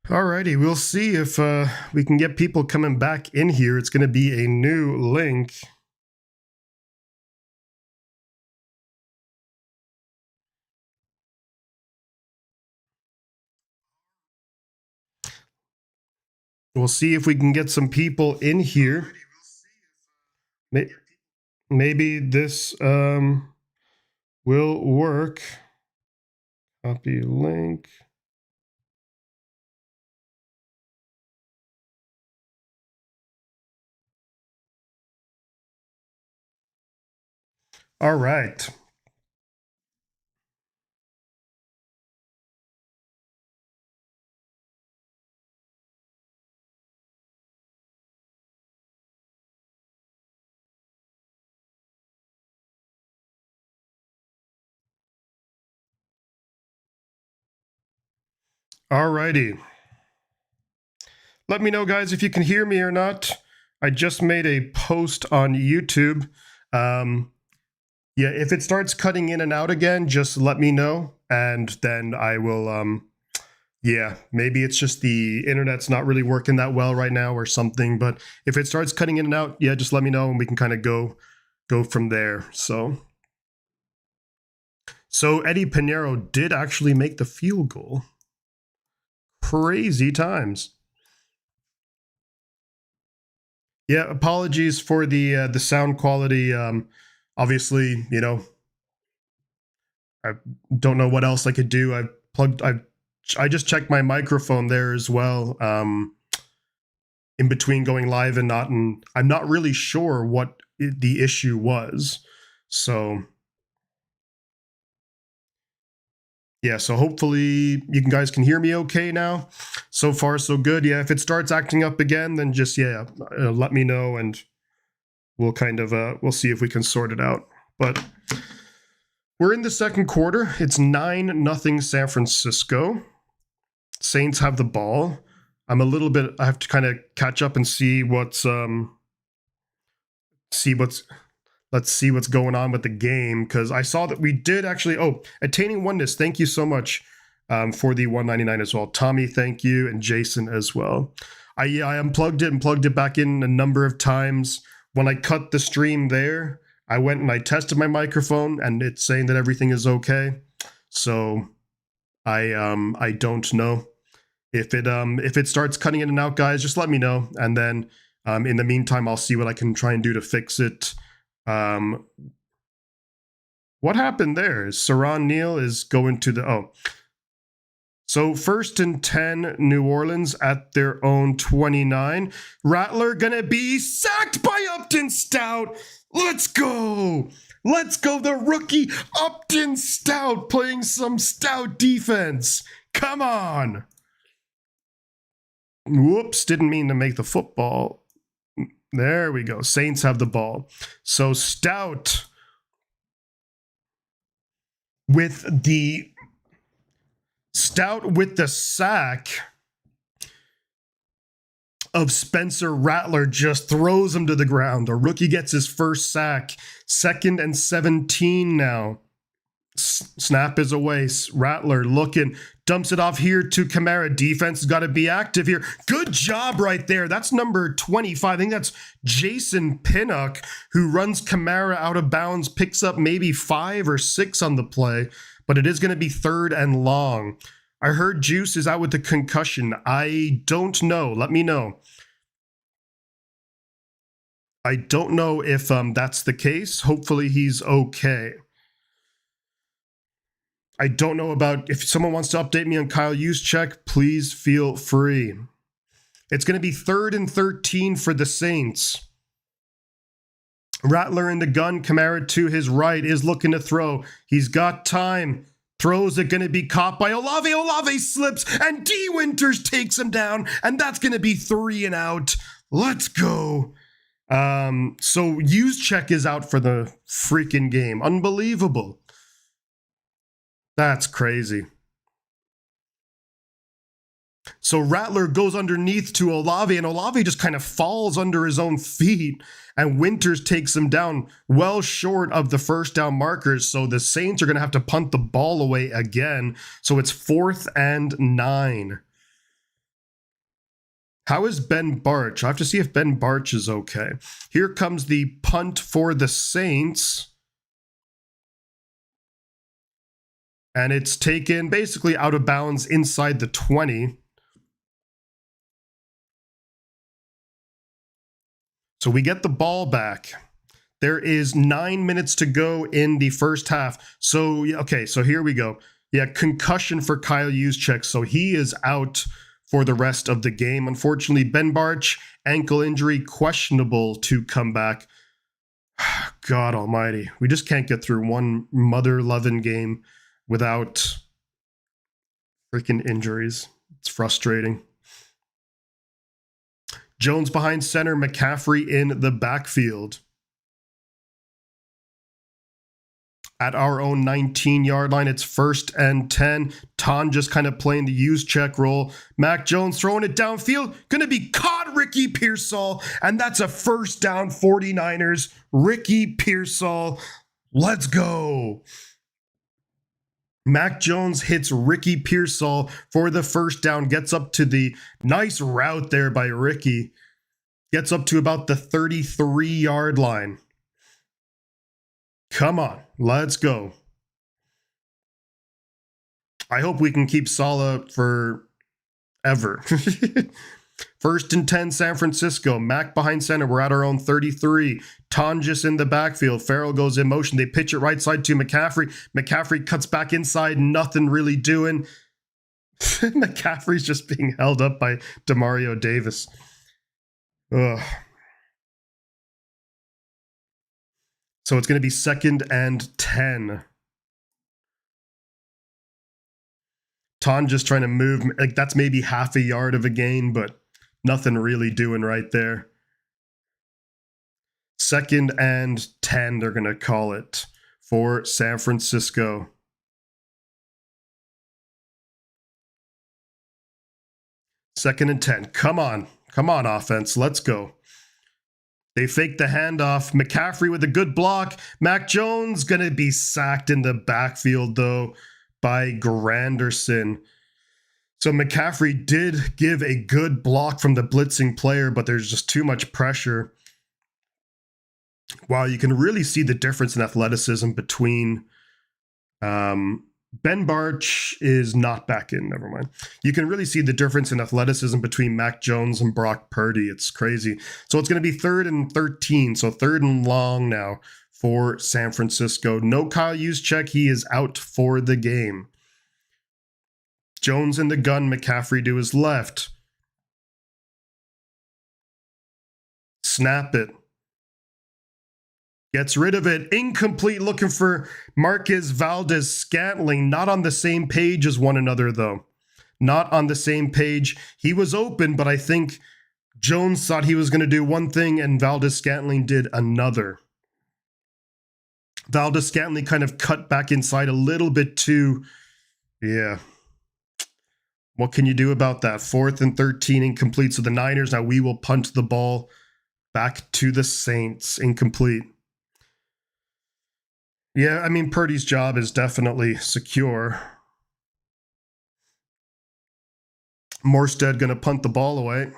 Alrighty, we'll see if we can get people coming back in here. It's going to be a new link. We'll see if we can get some people in here. Maybe this will work. Copy link. All right. Alrighty. Let me know, guys, if you can hear me or not. I just made a post on YouTube. Yeah, if it starts cutting in and out again, just let me know, and then I will, yeah, maybe it's just the internet's not really working that well right now or something, but if it starts cutting in and out, yeah, just let me know and we can kind of go from there. So Eddie Pinheiro did actually make the field goal. Crazy times. Yeah, apologies for the sound quality. Obviously, you know, I don't know what else I could do. I just checked my microphone there as well. In between going live and not, and I'm not really sure what the issue was. So yeah, so hopefully you guys can hear me okay now. So far, so good. Yeah, if it starts acting up again, then just, yeah, let me know and we'll kind of, we'll see if we can sort it out. But we're in the second quarter. It's 9-0 San Francisco. Saints have the ball. I'm a little bit, I have to kind of catch up and see what's, let's see what's going on with the game, because I saw that we did actually, Attaining Oneness, thank you so much for the $1.99 as well. Tommy, thank you, and Jason as well. I unplugged it and plugged it back in a number of times. When I cut the stream there, I went and I tested my microphone, and it's saying that everything is okay. So I don't know. If it starts cutting in and out, guys, just let me know, and then in the meantime, I'll see what I can try and do to fix it. What happened there? Saran Neal is going to the So 1st and 10, New Orleans at their own 29. Rattler gonna be sacked by Upton Stout. Let's go. Let's go. The rookie Upton Stout playing some stout defense. Come on. Whoops, didn't mean to make the football. There we go. Saints have the ball. So Stout with the sack of Spencer Rattler just throws him to the ground. The rookie gets his first sack. 2nd and 17 now. Snap is away. Rattler looking, dumps it off here to Kamara. Defense has got to be active here. Good job right there. That's number 25. I think that's Jason Pinnock, who runs Kamara out of bounds, picks up maybe 5 or 6 on the play, but it is going to be 3rd and long. I heard Juice is out with the concussion. I don't know. Let me know. I don't know if that's the case. Hopefully he's okay. I don't know about, if someone wants to update me on Kyle Juszczyk, please feel free. It's going to be 3rd and 13 for the Saints. Rattler in the gun. Kamara to his right is looking to throw. He's got time. Throws it, going to be caught by Olave. Olave slips, and D. Winters takes him down, and that's going to be 3 and out. Let's go. So Juszczyk is out for the freaking game. Unbelievable. That's crazy. So Rattler goes underneath to Olave, and Olave just kind of falls under his own feet, and Winters takes him down well short of the first down markers. So the Saints are going to have to punt the ball away again. So it's 4th and 9. How is Ben Barch? I have to see if Ben Barch is okay. Here comes the punt for the Saints. And it's taken basically out of bounds inside the 20. So we get the ball back. There is 9 minutes to go in the first half. So, okay, so here we go. Yeah, concussion for Kyle Juszczyk. So he is out for the rest of the game. Unfortunately, Ben Barch, ankle injury, questionable to come back. God almighty. We just can't get through one mother-loving game without freaking injuries. It's frustrating. Jones behind center, McCaffrey in the backfield. At our own 19-yard line, it's 1st and 10. Ton just kind of playing the Juszczyk role. Mac Jones throwing it downfield. Going to be caught, Ricky Pearsall. And that's a first down, 49ers. Ricky Pearsall. Let's go. Mac Jones hits Ricky Pearsall for the first down. Gets up to the nice route there by Ricky. Gets up to about the 33-yard line. Come on, let's go. I hope we can keep Saleh for ever. 1st and 10, San Francisco. Mac behind center. We're at our own 33. Tonjes in the backfield. Farrell goes in motion. They pitch it right side to McCaffrey. McCaffrey cuts back inside. Nothing really doing. McCaffrey's just being held up by Demario Davis. Ugh. So it's going to be 2nd and 10. Ton just trying to move. Like, that's maybe half a yard of a gain, but nothing really doing right there. 2nd and 10, they're going to call it for San Francisco. Second and 10. Come on. Come on, offense. Let's go. They fake the handoff. McCaffrey with a good block. Mac Jones going to be sacked in the backfield, though, by Granderson. So McCaffrey did give a good block from the blitzing player, but there's just too much pressure. Wow, you can really see the difference in athleticism between Ben Barch is not back in, never mind. You can really see the difference in athleticism between Mac Jones and Brock Purdy. It's crazy. So it's going to be 3rd and 13, so 3rd and long now for San Francisco. No Kyle Juszczyk, he is out for the game. Jones in the gun, McCaffrey to his left. Snap it. Gets rid of it. Incomplete, looking for Marquez Valdes-Scantling. Not on the same page as one another, though. Not on the same page. He was open, but I think Jones thought he was going to do one thing, and Valdes-Scantling did another. Valdes-Scantling kind of cut back inside a little bit too. Yeah. What can you do about that? 4th and 13, incomplete. So the Niners, now we will punt the ball back to the Saints. Incomplete. Yeah, I mean, Purdy's job is definitely secure. Morstead going to punt the ball away.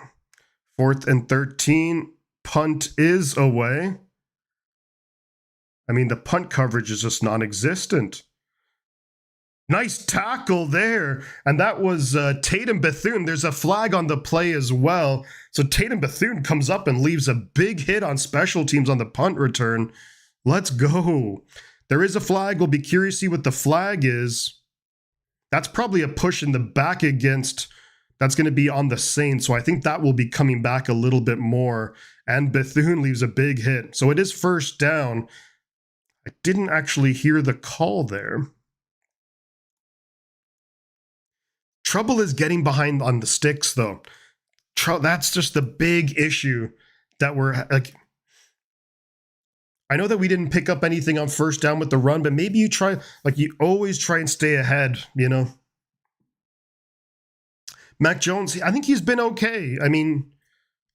4th and 13. Punt is away. I mean, the punt coverage is just non-existent. Nice tackle there. And that was Tatum Bethune. There's a flag on the play as well. So Tatum Bethune comes up and leaves a big hit on special teams on the punt return. Let's go. There is a flag. We'll be curious to see what the flag is. That's probably a push in the back against. That's going to be on the Saints. So I think that will be coming back a little bit more. And Bethune leaves a big hit. So it is 1st down. I didn't actually hear the call there. Trouble is getting behind on the sticks, though. That's just the big issue that we're like. I know that we didn't pick up anything on 1st down with the run, but maybe you try, like you always try and stay ahead, you know? Mac Jones, I think he's been okay. I mean,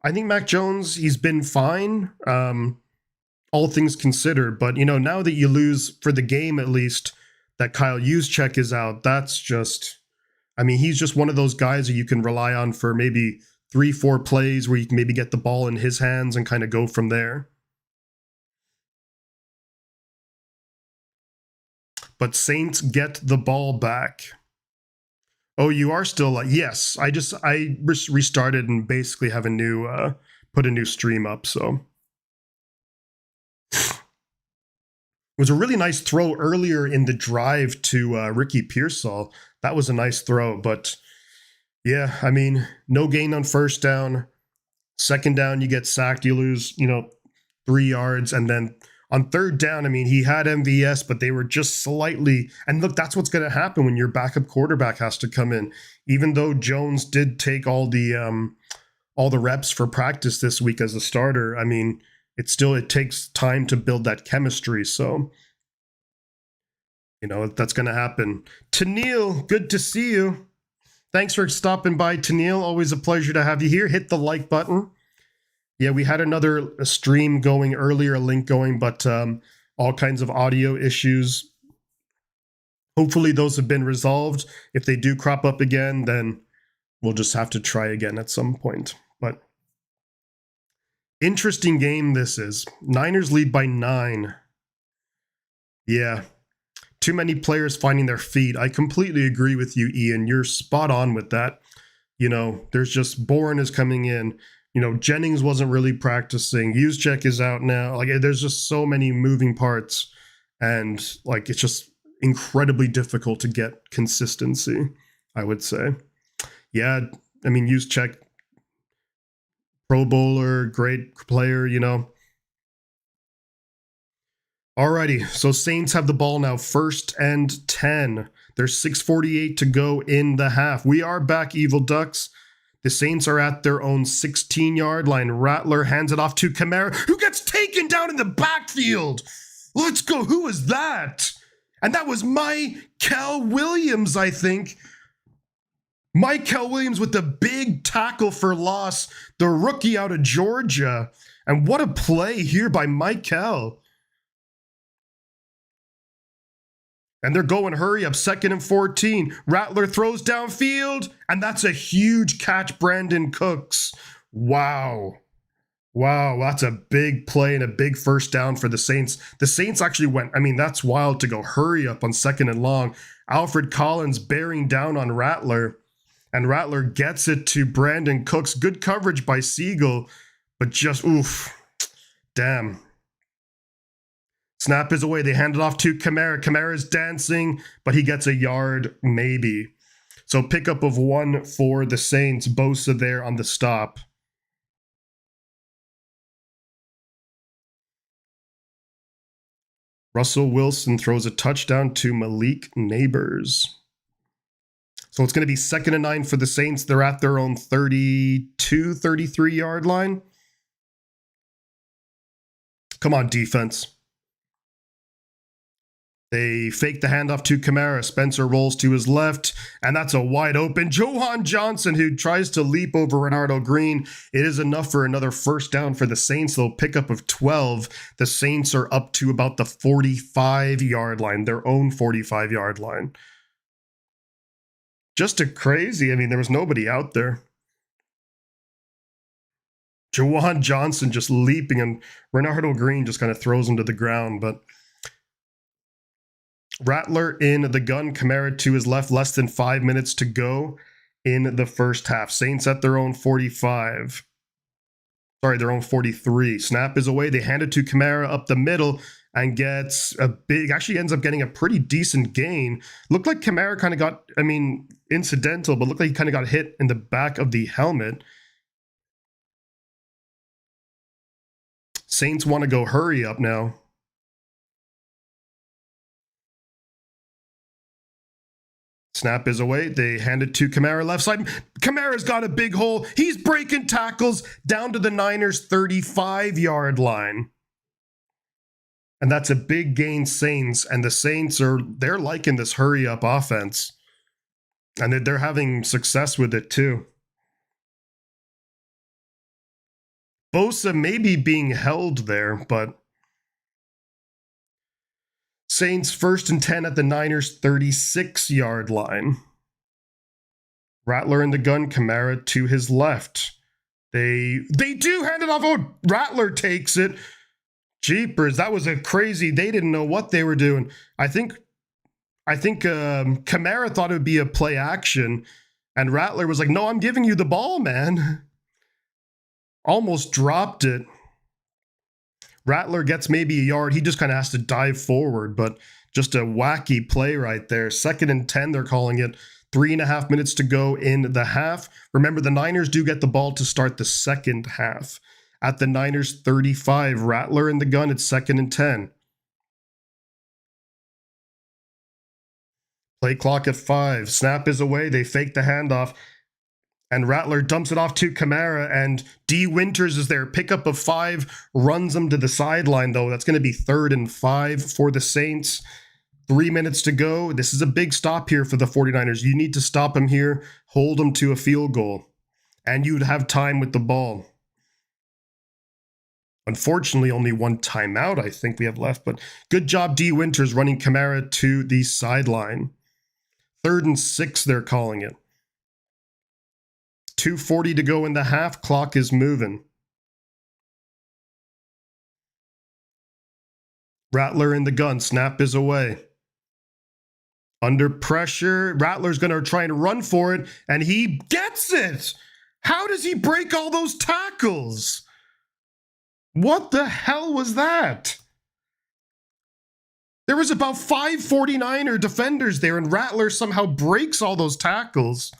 I think Mac Jones, he's been fine, all things considered. But, you know, now that you lose for the game, at least, that Kyle Juszczyk is out, that's just, I mean, he's just one of those guys that you can rely on for maybe 3-4 plays where you can maybe get the ball in his hands and kind of go from there. But Saints get the ball back. Oh, you are still yes. I restarted and basically have a new put a new stream up. So it was a really nice throw earlier in the drive to Ricky Pearsall. That was a nice throw, but yeah, I mean, no gain on first down. Second down, you get sacked, you lose, 3 yards, and then on third down, I mean, he had MVS, but they were just slightly. And look, that's what's going to happen when your backup quarterback has to come in. Even though Jones did take all the reps for practice this week as a starter, I mean, it takes time to build that chemistry. So, that's going to happen. Tennille, good to see you. Thanks for stopping by, Tennille. Always a pleasure to have you here. Hit the like button. Yeah, we had another stream going earlier, a link going, but all kinds of audio issues. Hopefully those have been resolved. If they do crop up again, then we'll just have to try again at some point. But interesting game this is. Niners lead by 9. Yeah. Too many players finding their feet. I completely agree with you, Ian. You're spot on with that. There's just Bourne is coming in. Jennings wasn't really practicing. Juszczyk is out now. There's just so many moving parts, and it's just incredibly difficult to get consistency, I would say. Yeah, I mean, Juszczyk, Pro Bowler, great player, Alrighty, so Saints have the ball now, 1st and 10. There's 6:48 to go in the half. We are back, Evil Ducks. The Saints are at their own 16-yard line. Rattler hands it off to Kamara, who gets taken down in the backfield. Let's go. Who was that? And that was Michael Williams, I think. Michael Williams with the big tackle for loss, the rookie out of Georgia. And what a play here by Michael. And they're going hurry up, 2nd and 14. Rattler throws downfield, and that's a huge catch, Brandon Cooks. Wow. Wow, that's a big play and a big first down for the Saints. The Saints actually went, that's wild to go hurry up on 2nd and long. Alfred Collins bearing down on Rattler, and Rattler gets it to Brandon Cooks. Good coverage by Siegel, but just, damn. Snap is away. They hand it off to Kamara. Kamara's dancing, but he gets a yard, maybe. So pickup of 1 for the Saints. Bosa there on the stop. Russell Wilson throws a touchdown to Malik Neighbors. So it's going to be 2nd and 9 for the Saints. They're at their own 32, 33-yard line. Come on, defense. They fake the handoff to Kamara. Spencer rolls to his left, and that's a wide open Johan Johnson who tries to leap over Renardo Green. It is enough for another first down for the Saints. They'll pick up of 12. The Saints are up to about the 45-yard line, their own 45-yard line. Just a crazy. There was nobody out there. Johan Johnson just leaping, and Renardo Green just kind of throws him to the ground, but Rattler in the gun, Kamara to his left, less than 5 minutes to go in the first half. Saints at their own 45. Sorry, their own 43. Snap is away. They hand it to Kamara up the middle and gets actually ends up getting a pretty decent gain. Looked like Kamara kind of got, incidental, but looked like he kind of got hit in the back of the helmet. Saints want to go hurry up now. Snap is away. They hand it to Kamara left side. Kamara's got a big hole. He's breaking tackles down to the Niners' 35-yard line. And that's a big gain, Saints. And the Saints they're liking this hurry up offense. And they're having success with it too. Bosa may be being held there, but Saints 1st and 10 at the Niners' 36-yard line. Rattler in the gun, Kamara to his left. They do hand it off. Oh, Rattler takes it. Jeepers, that was a crazy. They didn't know what they were doing. I think Kamara thought it would be a play action, and Rattler was like, "No, I'm giving you the ball, man." Almost dropped it. Rattler gets maybe a yard. He just kind of has to dive forward, but just a wacky play right there. 2nd and 10, they're calling it. 3.5 minutes to go in the half. Remember, the Niners do get the ball to start the second half. At the Niners 35, Rattler in the gun. It's 2nd and 10. Play clock at 5. Snap is away. They fake the handoff. And Rattler dumps it off to Kamara, and D. Winters is there. Pickup of 5, runs him to the sideline, though. That's going to be 3rd and 5 for the Saints. 3 minutes to go. This is a big stop here for the 49ers. You need to stop him here, hold him to a field goal, and you'd have time with the ball. Unfortunately, only one timeout I think we have left, but good job, D. Winters, running Kamara to the sideline. 3rd and 6, they're calling it. 2:40 to go in the half. Clock is moving. Rattler in the gun. Snap is away. Under pressure. Rattler's going to try and run for it, and he gets it. How does he break all those tackles? What the hell was that? There was about 5 49er defenders there, and Rattler somehow breaks all those tackles.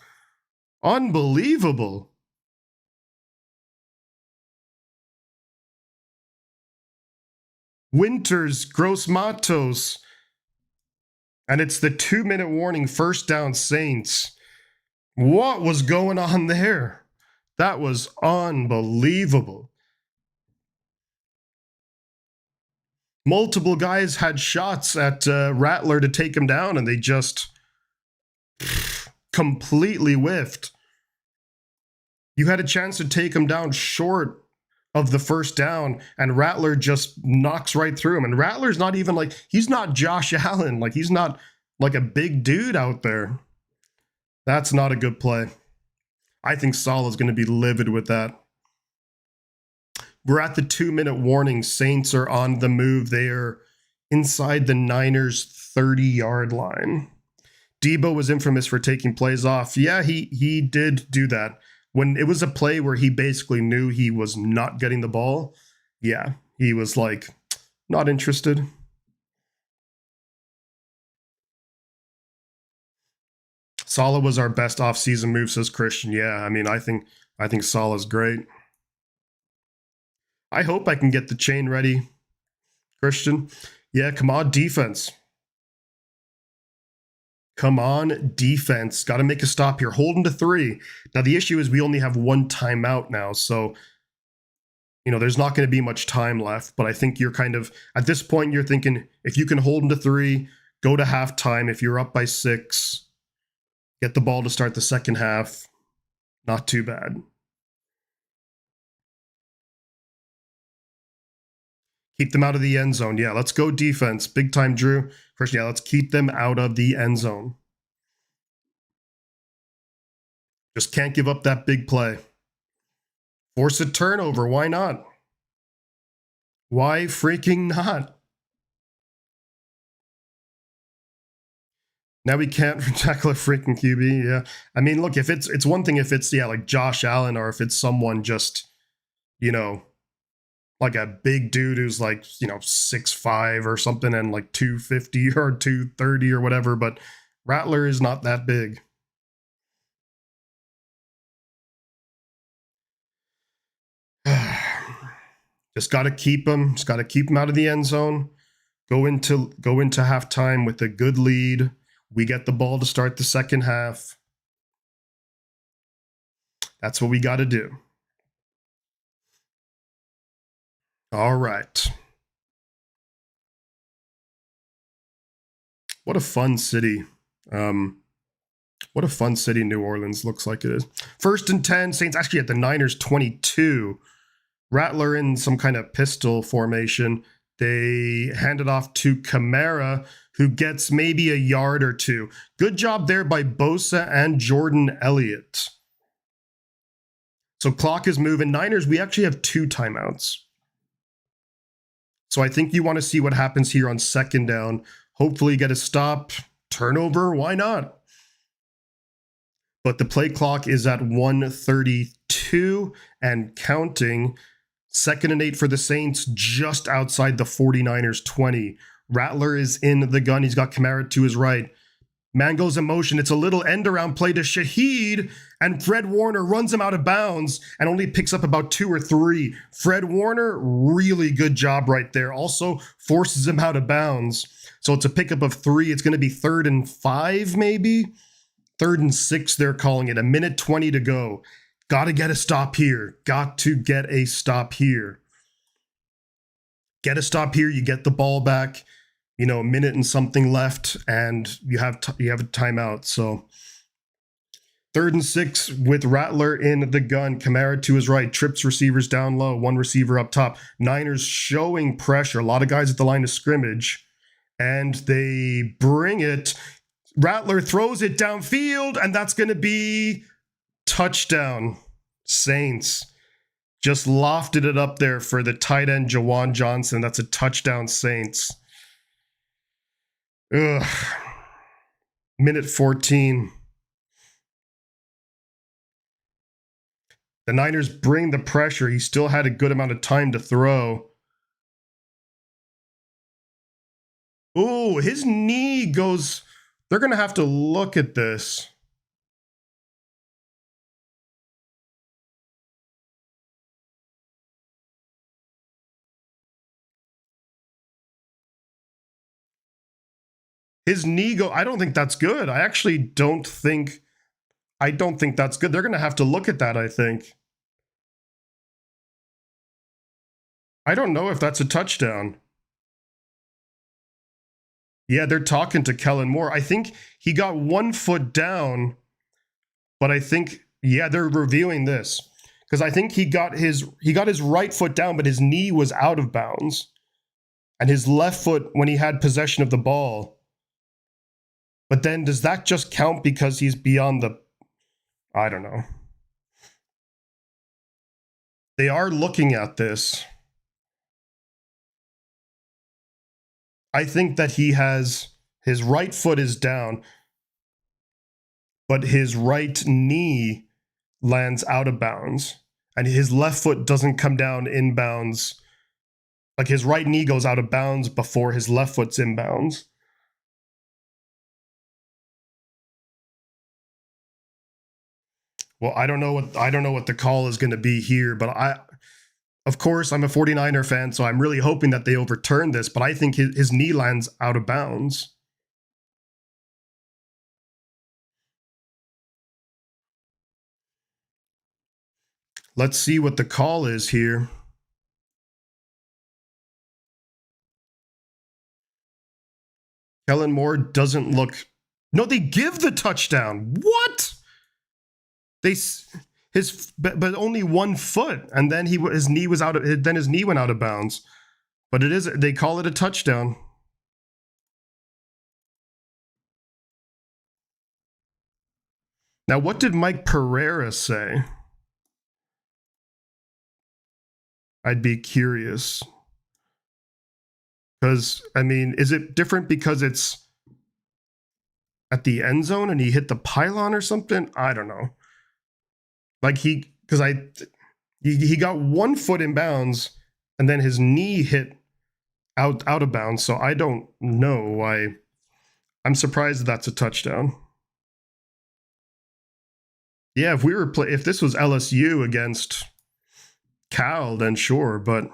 Unbelievable. Winters, Gross Matos. And it's the 2-minute warning, 1st down Saints. What was going on there? That was unbelievable. Multiple guys had shots at Rattler to take him down, and they just completely whiffed. You had a chance to take him down short of the 1st down, and Rattler just knocks right through him. And Rattler's not even like, he's not Josh Allen. Like, he's not like a big dude out there. That's not a good play. I think Salah's going to be livid with that. We're at the 2-minute warning. Saints are on the move. They are inside the Niners' 30-yard line. Debo was infamous for taking plays off. Yeah, he did do that. When it was a play where he basically knew he was not getting the ball, yeah, he was like, not interested. Salah was our best offseason move, says Christian. Yeah, I mean, I think Salah's great. I hope I can get the chain ready, Christian. Yeah, come on, defense. Come on, defense. Got to make a stop here. Hold them to 3. Now, the issue is we only have 1 timeout now, so, there's not going to be much time left, but I think you're kind of, at this point, you're thinking, if you can hold them to 3, go to halftime. If you're up by 6, get the ball to start the second half. Not too bad. Keep them out of the end zone. Yeah, let's go defense. Big time, Drew. First, yeah, let's keep them out of the end zone. Just can't give up that big play. Force a turnover. Why not? Why freaking not? Now we can't tackle a freaking QB. Yeah. I mean, look, if it's one thing if it's, like Josh Allen, or if it's someone just, like a big dude who's like, 6'5" or something and like 250 or 230 or whatever, but Rattler is not that big. Just got to keep him. Just got to keep him out of the end zone. Go into halftime with a good lead. We get the ball to start the second half. That's what we got to do. All right. What a fun city. What a fun city New Orleans looks like it is. 1st and 10, Saints actually at the Niners 22. Rattler in some kind of pistol formation. They hand it off to Kamara, who gets maybe a yard or 2. Good job there by Bosa and Jordan Elliott. So clock is moving. Niners, we actually have 2 timeouts. So I think you want to see what happens here on second down. Hopefully get a stop, turnover, why not? But the play clock is at 1:32 and counting. 2nd and 8 for the Saints, just outside the 49ers 20. Rattler is in the gun. He's got Kamara to his right. Man goes in motion. It's a little end around play to Shaheed, and Fred Warner runs him out of bounds and only picks up about 2 or 3. Fred Warner, really good job right there. Also forces him out of bounds. So it's a pickup of 3. It's going to be 3rd and 5, maybe? 3rd and 6, they're calling it. 1:20 to go. Got to get a stop here. Got to get a stop here. Get a stop here. You get the ball back. You know, a minute and something left, and you have a timeout. So 3rd and 6 with Rattler in the gun. Kamara to his right. Trips receivers down low. 1 receiver up top. Niners showing pressure. A lot of guys at the line of scrimmage. And they bring it. Rattler throws it downfield, and that's going to be touchdown. Saints. Just lofted it up there for the tight end, Jawan Johnson. That's a touchdown, Saints. Ugh. 1:14. The Niners bring the pressure. He still had a good amount of time to throw. Ooh, his knee goes... They're going to have to look at this. His knee go... I don't think that's good. I actually don't think... I don't think that's good. They're going to have to look at that, I think. I don't know if that's a touchdown. Yeah, they're talking to Kellen Moore. I think he got 1 foot down, but I think, yeah, they're reviewing this. Because I think he got his right foot down, but his knee was out of bounds. And his left foot when he had possession of the ball. But then does that just count because he's beyond the... I don't know. They are looking at this. I think that he has... His right foot is down, but his right knee lands out of bounds. And his left foot doesn't come down in bounds. Like his right knee goes out of bounds before his left foot's in bounds. Well, I don't know what the call is going to be here, but of course, I'm a 49er fan, so I'm really hoping that they overturn this, but I think his knee lands out of bounds. Let's see what the call is here. Kellen Moore doesn't look... No, they give the touchdown. What? But only 1 foot, and then his knee went out of bounds. But they call it a touchdown. Now, what did Mike Pereira say? I'd be curious. Because, I mean, is it different because it's at the end zone and he hit the pylon or something? I don't know. Like he got 1 foot in bounds and then his knee hit out of bounds. So I don't know why. I'm surprised that's a touchdown. Yeah, if this was LSU against Cal, then sure, but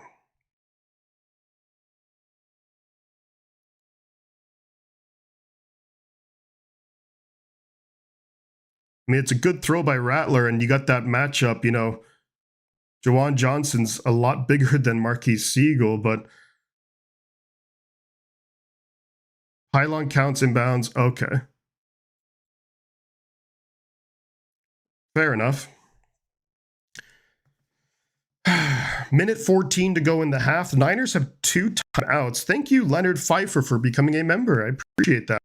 I mean, it's a good throw by Rattler, and you got that matchup, you know. Jawan Johnson's a lot bigger than Marquise Siegel, but pylon counts in bounds. Okay. Fair enough. 1:14 to go in the half. The Niners have 2 timeouts. Thank you, Leonard Pfeiffer, for becoming a member. I appreciate that.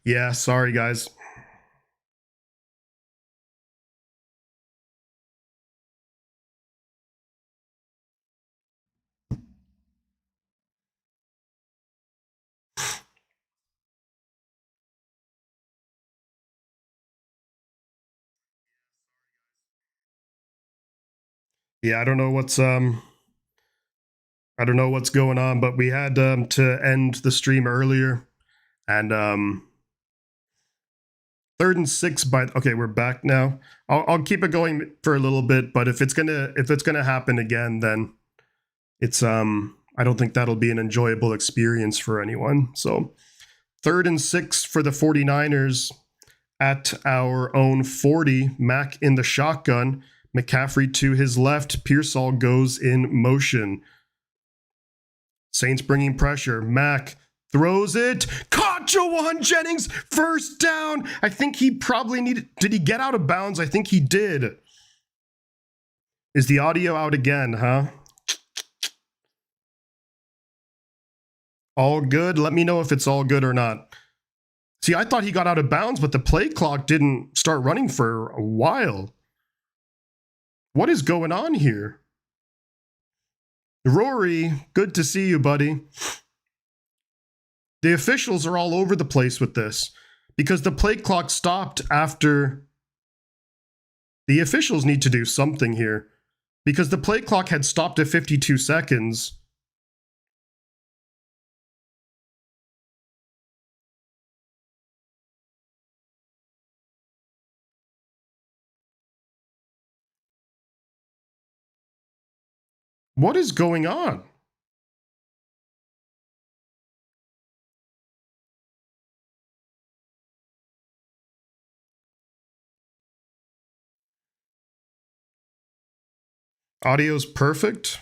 Yeah, sorry, guys. Yeah, I don't know what's going on, but we had to end the stream earlier, and 3rd and 6 by. Okay, we're back now. I'll keep it going for a little bit, but if it's gonna happen again, then it's I don't think that'll be an enjoyable experience for anyone. So 3rd and 6 for the 49ers at our own 40. Mack in the shotgun. McCaffrey to his left. Pearsall goes in motion. Saints bringing pressure. Mack throws it. Caught Jawan Jennings. First down. I think he probably needed. Did he get out of bounds? I think he did. Is the audio out again, huh? All good? Let me know if it's all good or not. See, I thought he got out of bounds, but the play clock didn't start running for a while. What is going on here? Rory, good to see you, buddy. The officials are all over the place with this because the play clock stopped after. The officials need to do something here because the play clock had stopped at 52 seconds. What is going on? Audio's perfect.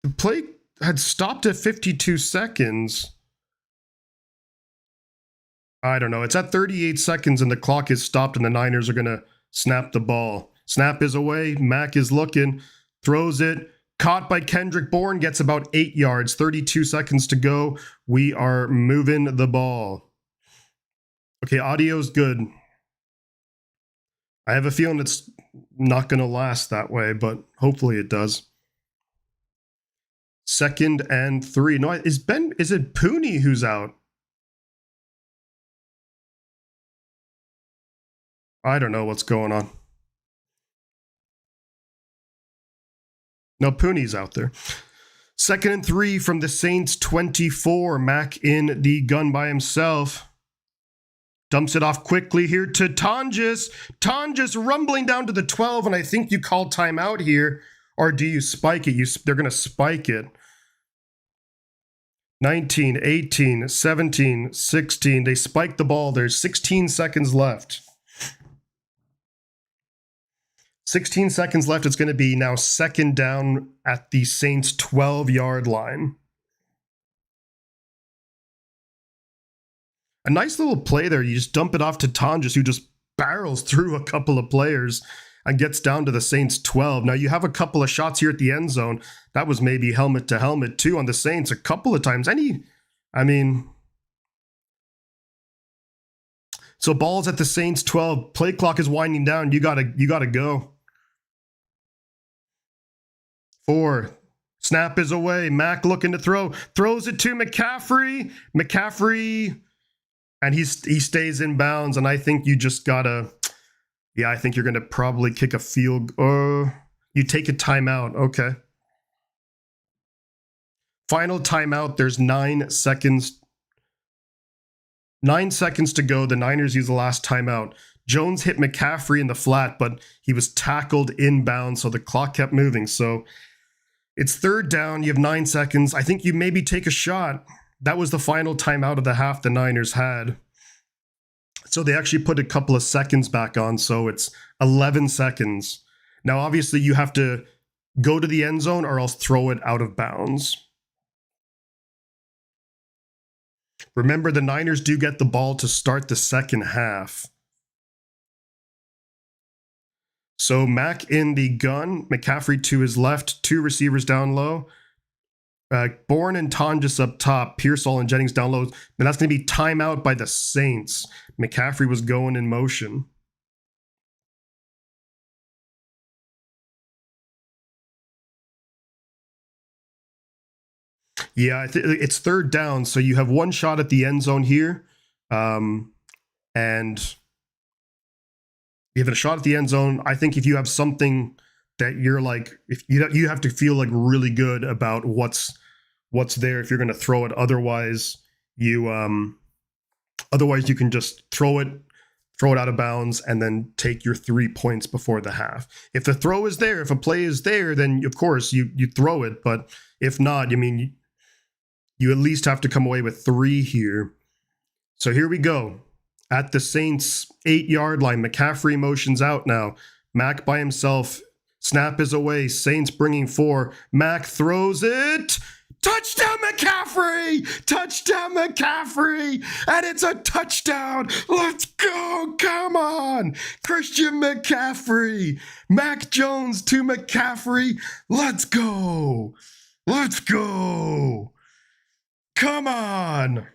The play had stopped at 52 seconds. I don't know. It's at 38 seconds and the clock is stopped and the Niners are going to snap the ball. Snap is away. Mack is looking. Throws it. Caught by Kendrick Bourne. Gets about 8 yards. 32 seconds to go. We are moving the ball. Okay, audio's good. I have a feeling it's not going to last that way, but hopefully it does. 2nd and 3. No, is it Pooney who's out? I don't know what's going on. No, Pooney's out there. 2nd and 3 from the Saints 24. Mack in the gun by himself. Dumps it off quickly here to Tonjes. Tonjes rumbling down to the 12, and I think you call timeout here. Or do you spike it? They're going to spike it. 19, 18, 17, 16. They spike the ball. There's 16 seconds left. 16 seconds left. It's going to be now 2nd down at the Saints 12-yard line. A nice little play there. You just dump it off to Tonjes, who just barrels through a couple of players and gets down to the Saints 12. Now, you have a couple of shots here at the end zone. That was maybe helmet to helmet, too, on the Saints a couple of times. So ball's at the Saints 12. Play clock is winding down. You gotta go. 4. Snap is away. Mack looking to throw. Throws it to McCaffrey. McCaffrey, and he stays in bounds. And I think you just gotta. Yeah, I think you're gonna probably kick a field. You take a timeout. Okay. Final timeout. There's 9 seconds. 9 seconds to go. The Niners use the last timeout. Jones hit McCaffrey in the flat, but he was tackled inbound, so the clock kept moving. So it's 3rd down. You have 9 seconds. I think you maybe take a shot. That was the final timeout of the half the Niners had. So they actually put a couple of seconds back on, so it's 11 seconds. Now, obviously, you have to go to the end zone or else throw it out of bounds. Remember, the Niners do get the ball to start the second half. So Mack in the gun, McCaffrey to his left, 2 receivers down low. Bourne and Tonjes up top, Pearsall and Jennings down low. Then that's going to be timeout by the Saints. McCaffrey was going in motion. Yeah, it's third down, so you have one shot at the end zone here, and you have a shot at the end zone. I think if you have something that you're like, if you have to feel like really good about what's there if you're going to throw it. Otherwise, you can just throw it out of bounds and then take your 3 points before the half. If the throw is there, if a play is there, then of course you throw it. But if not, I mean, you at least have to come away with 3 here. So here we go. At the Saints 8-yard line, McCaffrey motions out now. Mac by himself. Snap is away. Saints bringing 4. Mac throws it. Touchdown McCaffrey! Touchdown McCaffrey! And it's a touchdown! Let's go! Come on! Christian McCaffrey! Mac Jones to McCaffrey! Let's go! Let's go! Come on!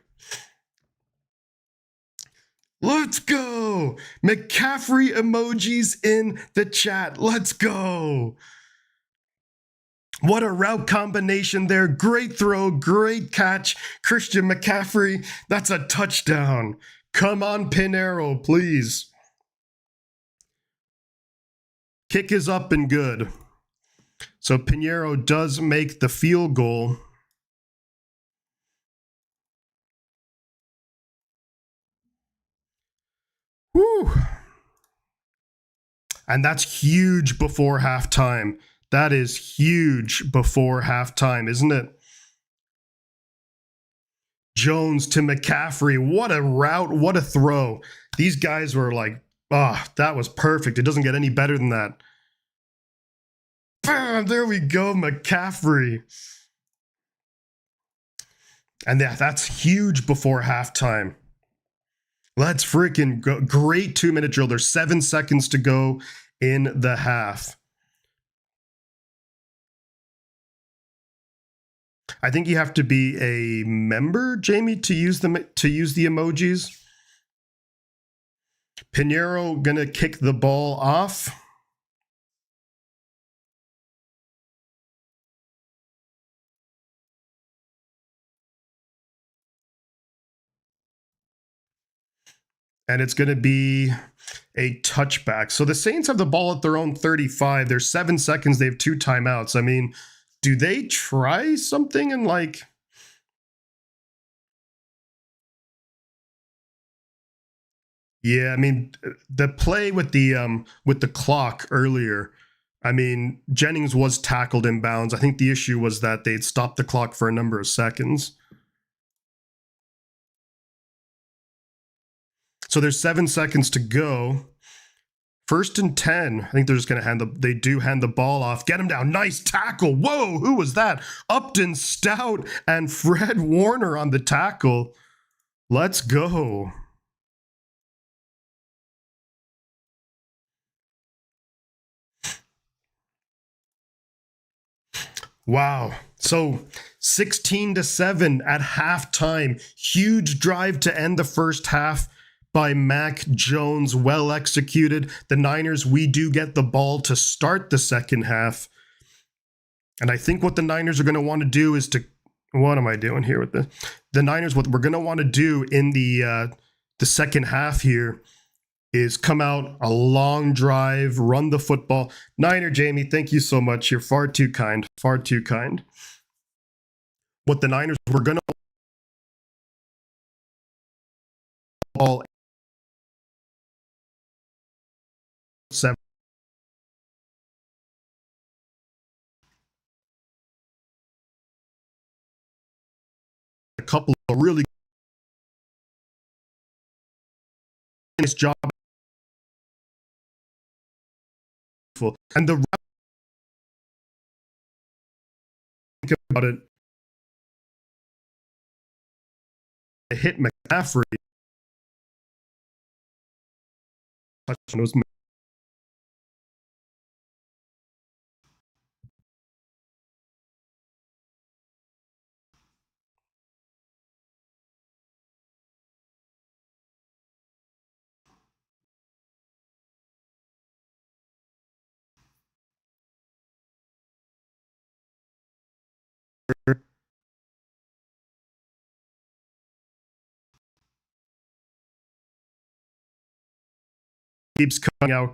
Let's go! McCaffrey emojis in the chat. Let's go! What a route combination there. Great throw, great catch. Christian McCaffrey, that's a touchdown. Come on, Pinheiro, please. Kick is up and good. So Pinheiro does make the field goal. Whew. And that's huge before halftime. That is huge before halftime, isn't it? Jones to McCaffrey. What a route. What a throw. These guys were like, that was perfect. It doesn't get any better than that. Bam, there we go, McCaffrey. And that's huge before halftime. Let's freaking go. Great 2-minute drill. There's 7 seconds to go in the half. I think you have to be a member, Jamie, to use the emojis. Pinheiro gonna kick the ball off. And it's going to be a touchback. So the Saints have the ball at their own 35. There's 7 seconds. They have 2 timeouts. I mean, do they try something and like... Yeah, I mean, the play with the clock earlier, I mean, Jennings was tackled in bounds. I think the issue was that they'd stopped the clock for a number of seconds. So there's 7 seconds to go. 1st and 10. I think they're just going to they do hand the ball off. Get him down. Nice tackle. Whoa, who was that? Upton Stout and Fred Warner on the tackle. Let's go. Wow. So 16-7 at halftime. Huge drive to end the first half by Mac Jones, well executed. The Niners, we do get the ball to start the second half. And I think what the Niners are going to want to do is to... What am I doing here with this? The Niners, what we're going to want to do in the second half here is come out, a long drive, run the football. Niner, Jamie, thank you so much. You're far too kind. Far too kind. What the Niners, we're going to... ball 7. A couple of really nice job. And the think about it, hit McCaffrey. keeps coming out.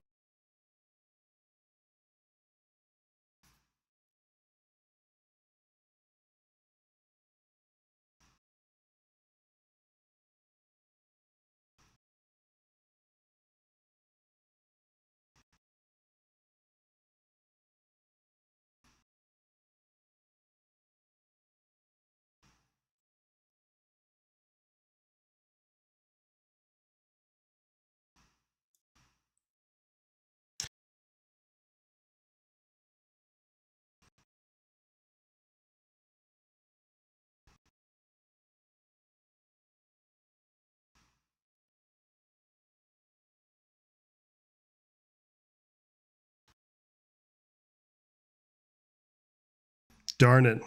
Darn it.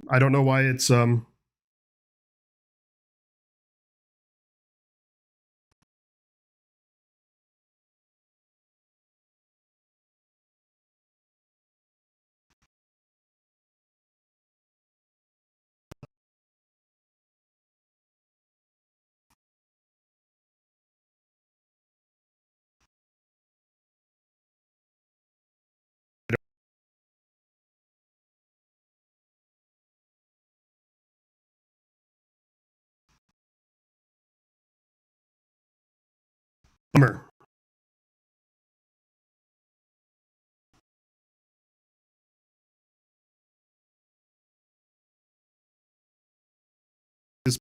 I don't know why it's bummer. It's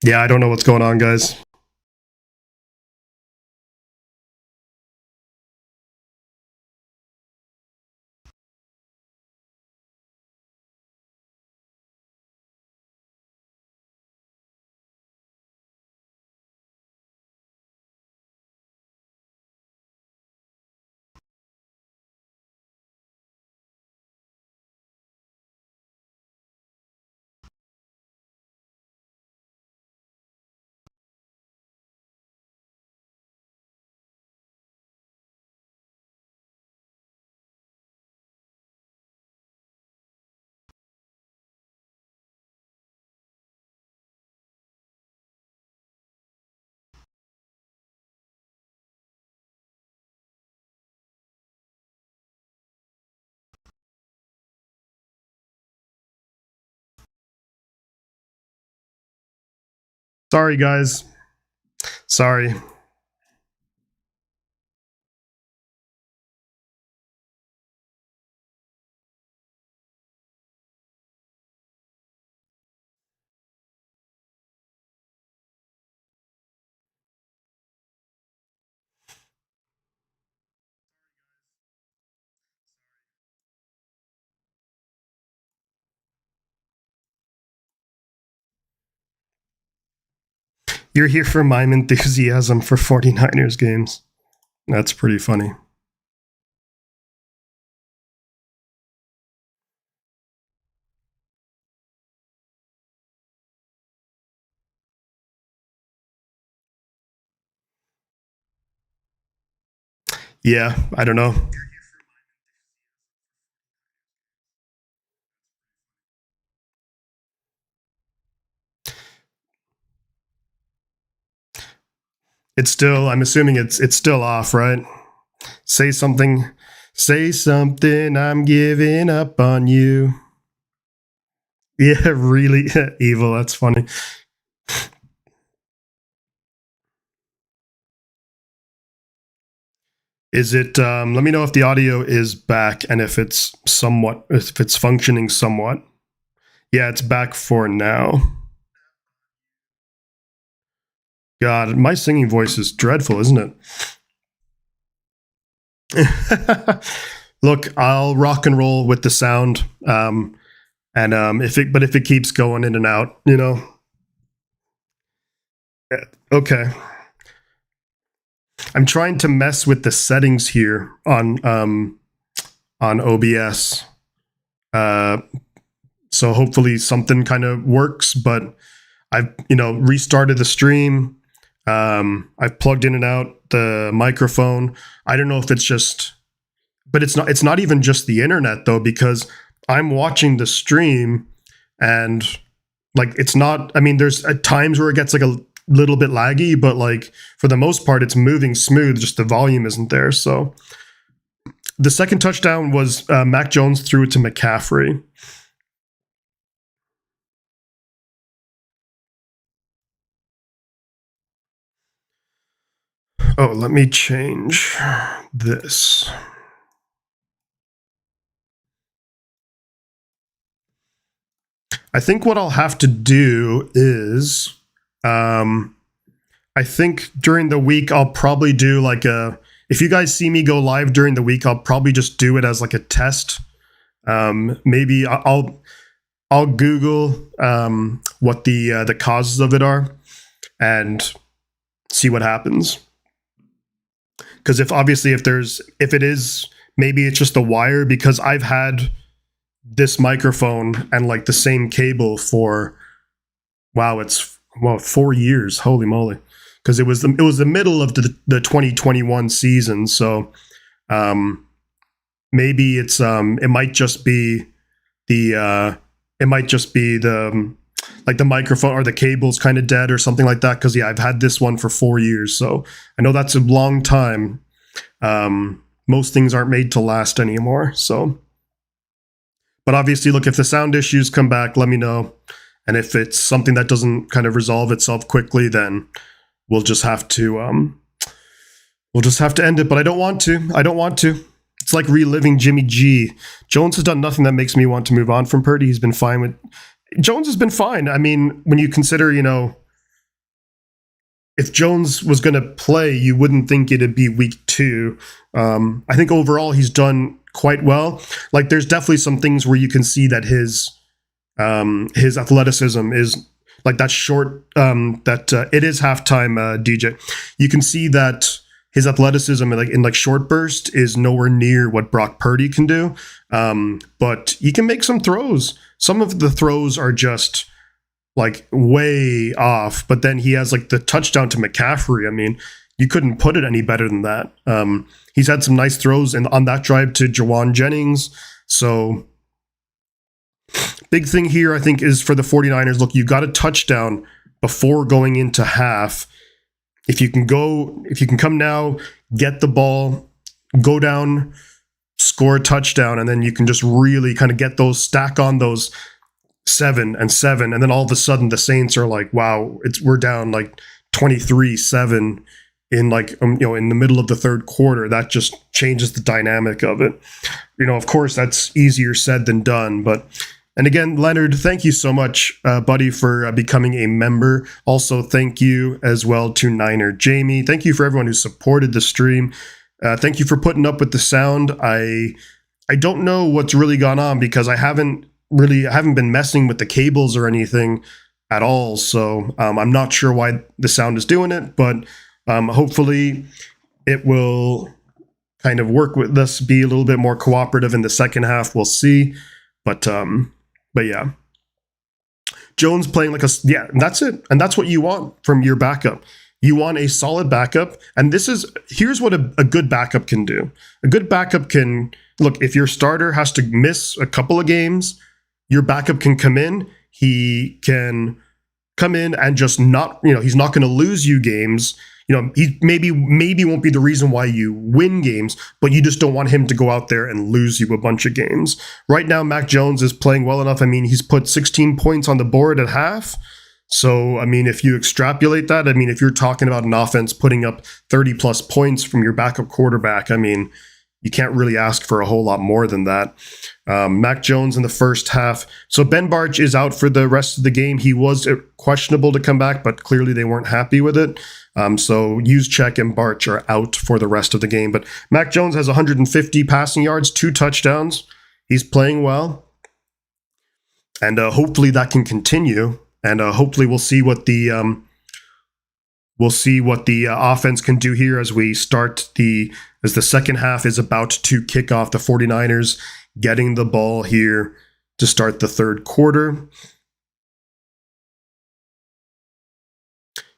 Yeah, I don't know what's going on, guys. Sorry, guys. Sorry. You're here for mime enthusiasm for 49ers games. That's pretty funny. Yeah, I don't know. It's still, I'm assuming it's still off, right? Say something. Say something, I'm giving up on you. Yeah, really evil. That's funny. Is it, let me know if the audio is back and if it's functioning somewhat. Yeah, it's back for now. God, my singing voice is dreadful, isn't it? Look, I'll rock and roll with the sound. If it keeps going in and out, you know. Okay. I'm trying to mess with the settings here on OBS. So hopefully something kind of works, but I've restarted the stream. I've plugged in and out the microphone. I don't know if it's just, but it's not even just the internet though, because I'm watching the stream and like it's not, I mean, there's at times where it gets like a little bit laggy, but like for the most part it's moving smooth, just the volume isn't there. So the second touchdown was Mac Jones threw it to McCaffrey. Oh, let me change this. I think what I'll have to do is, I think during the week I'll probably do like if you guys see me go live during the week, I'll probably just do it as like a test. Maybe I'll Google what the causes of it are and see what happens. Because if it is, maybe it's just the wire, because I've had this microphone and like the same cable for, wow, 4 years. Holy moly. Because it was the middle of the 2021 season. So maybe it's it might just be the like the microphone or the cable's kind of dead or something like that. Because yeah, I've had this one for 4 years, so I know that's a long time. Most things aren't made to last anymore. So, but obviously, look, if the sound issues come back, let me know. And if it's something that doesn't kind of resolve itself quickly, then we'll just have to end it. But I don't want to. It's like reliving Jimmy G. Jones has done nothing that makes me want to move on from Purdy. He's been fine with. Jones has been fine. I mean, when you consider, if Jones was going to play, you wouldn't think it'd be week 2. I think overall he's done quite well. Like, there's definitely some things where you can see that his athleticism is like that short. It is halftime, DJ. You can see that his athleticism in short burst is nowhere near what Brock Purdy can do. But he can make some throws. Some of the throws are just like way off, but then he has like the touchdown to McCaffrey. I mean, you couldn't put it any better than that. He's had some nice throws on that drive to Jawan Jennings. So big thing here, I think, is for the 49ers. Look, you got a touchdown before going into half. If you can come now, get the ball, go down, score a touchdown, and then you can just really kind of stack on those 7-7, and then all of a sudden the Saints are like, wow, we're down like 23-7 in in the middle of the third quarter. That just changes the dynamic of it. Of course, that's easier said than done, but. And again, Leonard, thank you so much, buddy, for becoming a member. Also, thank you as well to Niner Jamie. Thank you for everyone who supported the stream. Thank you for putting up with the sound. I don't know what's really gone on because I haven't been messing with the cables or anything at all. So I'm not sure why the sound is doing it, but hopefully it will kind of work with us, be a little bit more cooperative in the second half. We'll see. But yeah, Jones playing and that's it. And that's what you want from your backup. You want a solid backup. And here's what a good backup can do. A good backup can, look, if your starter has to miss a couple of games, your backup can come in. He can come in and just not, he's not going to lose you games. He maybe won't be the reason why you win games, but you just don't want him to go out there and lose you a bunch of games. Right now, Mac Jones is playing well enough. I mean, he's put 16 points on the board at half. So, I mean, if you extrapolate that, if you're talking about an offense putting up 30 plus points from your backup quarterback, you can't really ask for a whole lot more than that. Mac Jones in the first half. So Ben Barch is out for the rest of the game. He was questionable to come back, but clearly they weren't happy with it. So Juszczyk and Barch are out for the rest of the game. But Mac Jones has 150 passing yards, 2 touchdowns. He's playing well. And hopefully that can continue. And hopefully we'll see what the offense can do here as we start as the second half is about to kick off. The 49ers getting the ball here to start the third quarter.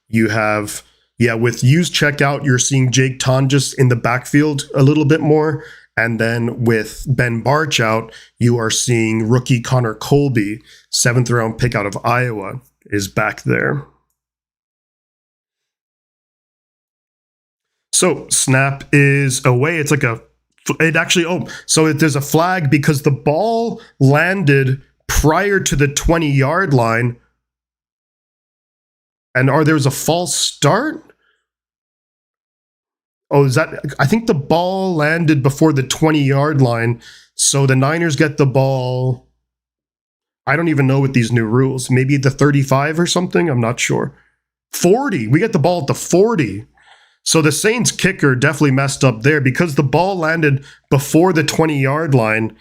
You have, with Juszczyk out, you're seeing Jake Tonjes in the backfield a little bit more. And then with Ben Barch out, you are seeing rookie Connor Colby, 7th round pick out of Iowa, is back there. So snap is away. It's like there's a flag because the ball landed prior to the 20-yard line. And there was a false start? I think the ball landed before the 20-yard line. So the Niners get the ball. I don't even know what these new rules. Maybe the 35 or something. I'm not sure. 40. We get the ball at the 40. So the Saints kicker definitely messed up there because the ball landed before the 20-yard line.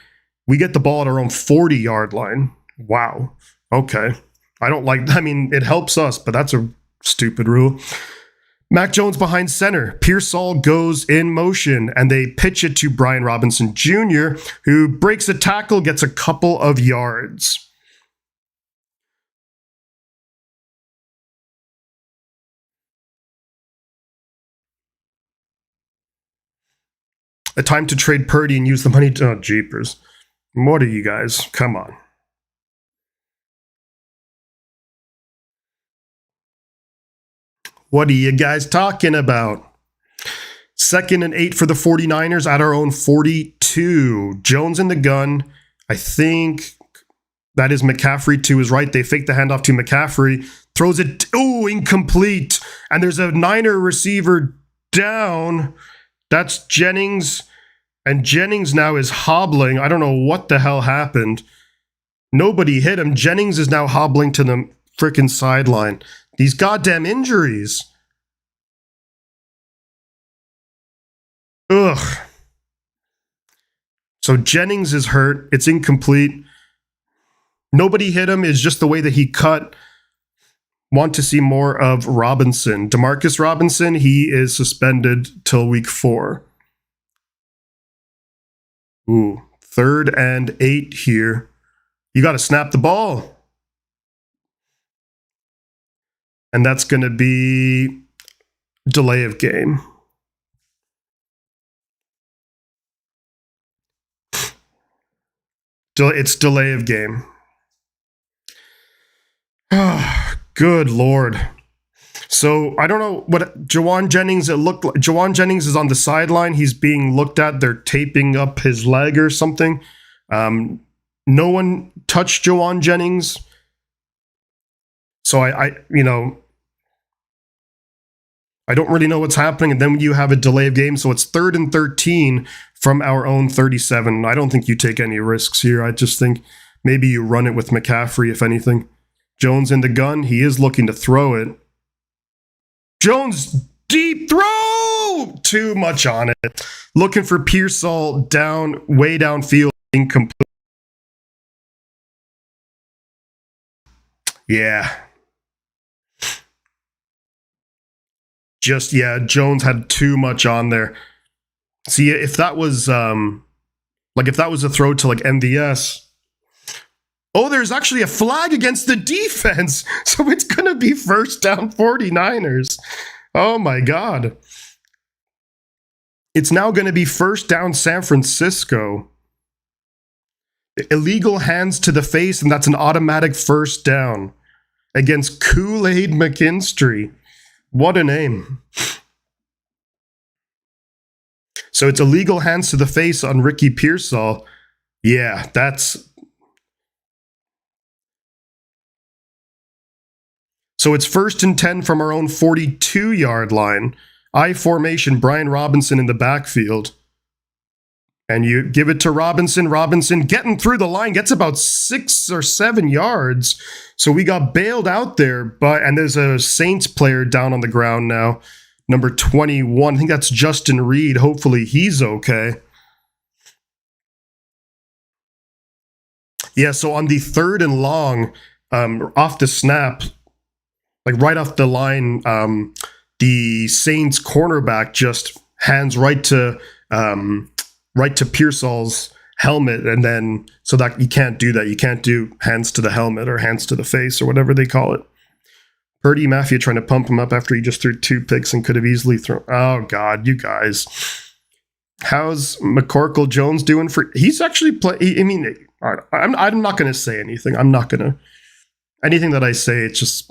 We get the ball at our own 40-yard line. Wow. Okay. I don't like, it helps us, but that's a stupid rule. Mac Jones behind center. Pearsall goes in motion, and they pitch it to Brian Robinson Jr., who breaks a tackle, gets a couple of yards. A time to trade Purdy and use the money to... Oh, jeepers. What are you guys? Come on. What are you guys talking about? 2nd and 8 for the 49ers at our own 42. Jones in the gun. I think that is McCaffrey to his right. They fake the handoff to McCaffrey. Throws it. Oh, incomplete. And there's a Niner receiver down. That's Jennings. And Jennings now is hobbling. I don't know what the hell happened. Nobody hit him. Jennings is now hobbling to the freaking sideline. These goddamn injuries. Ugh. So Jennings is hurt. It's incomplete. Nobody hit him. It's just the way that he cut. Want to see more of Robinson. Demarcus Robinson, he is suspended till week 4. Ooh, 3rd and 8 here. You got to snap the ball. And that's going to be delay of game. It's delay of game. Good Lord. So I don't know what Jawan Jennings, it looked like. Jawan Jennings is on the sideline. He's being looked at. They're taping up his leg or something. No one touched Jawan Jennings. So I don't really know what's happening. And then you have a delay of game. So it's 3rd and 13 from our own 37. I don't think you take any risks here. I just think maybe you run it with McCaffrey, if anything. Jones in the gun. He is looking to throw it. Jones, deep throw! Too much on it. Looking for Pearsall down, way downfield, incomplete. Yeah. Jones had too much on there. See, if that was if that was a throw to like MVS. Oh, there's actually a flag against the defense. So it's going to be first down 49ers. Oh my God. It's now going to be first down San Francisco. Illegal hands to the face, and that's an automatic first down against Kool-Aid McKinstry. What a name. So it's illegal hands to the face on Ricky Pearsall. Yeah, that's... So it's 1st and 10 from our own 42-yard line. I formation, Brian Robinson in the backfield. And you give it to Robinson. Robinson getting through the line, gets about 6 or 7 yards. So we got bailed out there, and there's a Saints player down on the ground now. Number 21, I think that's Justin Reed. Hopefully he's okay. Yeah, so on the 3rd and long, off the snap, like right off the line, the Saints cornerback just hands right to Pearsall's helmet, and then so that you can't do that. You can't do hands to the helmet or hands to the face or whatever they call it. Purdy Mafia trying to pump him up after he just threw 2 picks and could have easily thrown. Oh God, you guys. How's McCorkle Jones doing for? He's actually I mean, I'm not going to say anything. I'm not going to. Anything that I say, it's just,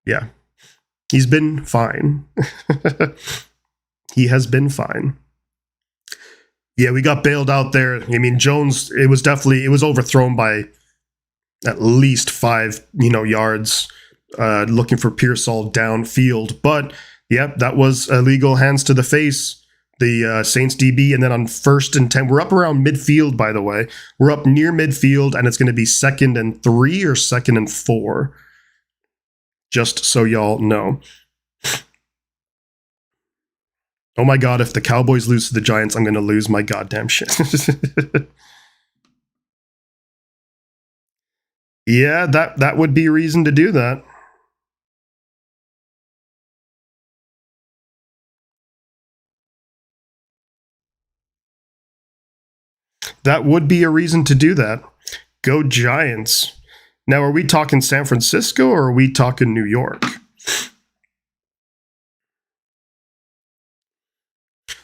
yeah. He's been fine. He has been fine. Yeah, we got bailed out there. I mean, Jones, it was overthrown by at least 5, yards, looking for Pearsall downfield. But, yep, that was illegal hands to the face, the Saints DB. And then on 1st and 10, we're up around midfield, by the way. We're up near midfield, and it's going to be 2nd and 3 or 2nd and 4. Just so y'all know. Oh my God, if the Cowboys lose to the Giants, I'm going to lose my goddamn shit. Yeah, that would be a reason to do that. That would be a reason to do that. Go Giants. Now, are we talking San Francisco or are we talking New York?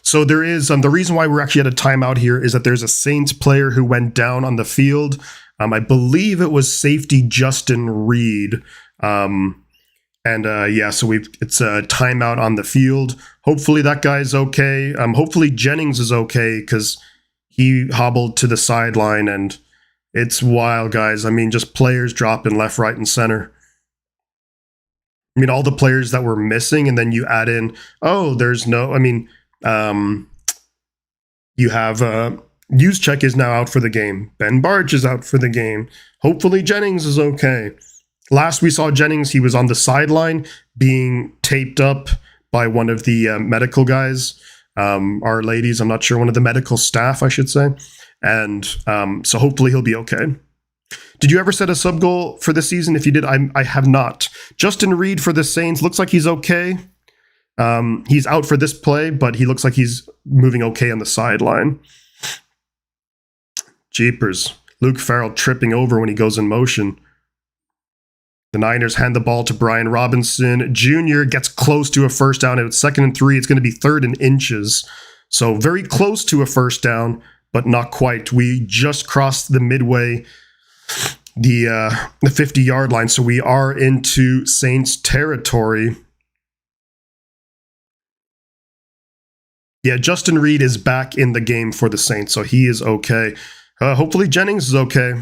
So there is, the reason why we're actually at a timeout here is that there's a Saints player who went down on the field. I believe it was safety Justin Reed. So it's a timeout on the field. Hopefully that guy's okay. Hopefully Jennings is okay because he hobbled to the sideline, and it's wild, guys. I mean, just players dropping left, right, and center. I mean, all the players that were missing, and then you add in, you have Juszczyk is now out for the game. Ben Barch is out for the game. Hopefully Jennings is okay. Last we saw Jennings, he was on the sideline being taped up by one of the medical guys, our ladies. I'm not sure, one of the medical staff, I should say. And so hopefully he'll be okay. Did you ever set a sub goal for this season? If you did, I have not. Justin Reed for the Saints looks like he's okay. He's out for this play, but he looks like he's moving okay on the sideline. Jeepers. Luke Farrell tripping over when he goes in motion. The Niners hand the ball to Brian Robinson. Jr. gets close to a first down. It's 2nd and 3. It's going to be 3rd and inches. So very close to a first down, but not quite. We just crossed the midway, the 50-yard line. So we are into Saints territory. Yeah, Justin Reed is back in the game for the Saints, so he is okay. Hopefully Jennings is okay.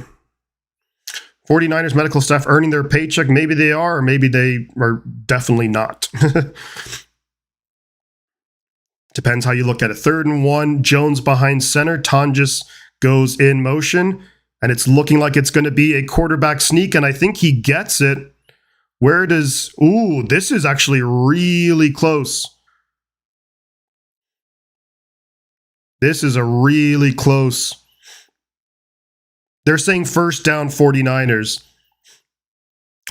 49ers medical staff earning their paycheck. Maybe they are, or maybe they are definitely not. Depends how you look at it. 3rd and 1, Jones behind center. Tonjes goes in motion, and it's looking like it's going to be a quarterback sneak, and I think he gets it. Where does... Ooh, this is actually really close. This is a really close... They're saying first down 49ers.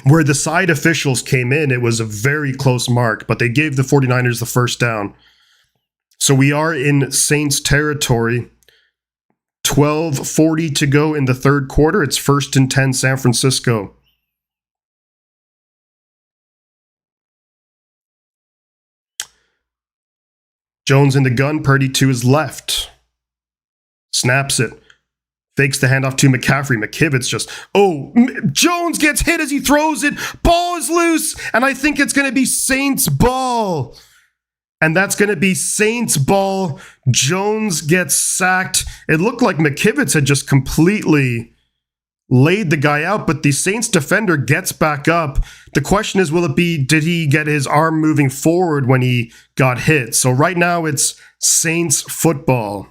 Where the side officials came in, it was a very close mark, but they gave the 49ers the first down. So we are in Saints territory. 12:40 to go in the 3rd quarter. It's 1st and 10 San Francisco. Jones in the gun, Purdy to his left. Snaps it. Fakes the handoff to McCaffrey. McKivitz just... Oh, Jones gets hit as he throws it. Ball is loose, and I think it's going to be Saints ball. And that's going to be Saints ball. Jones gets sacked. It looked like McKivitz had just completely laid the guy out, but the Saints defender gets back up. The question is, will it be, did he get his arm moving forward when he got hit? So right now it's Saints football.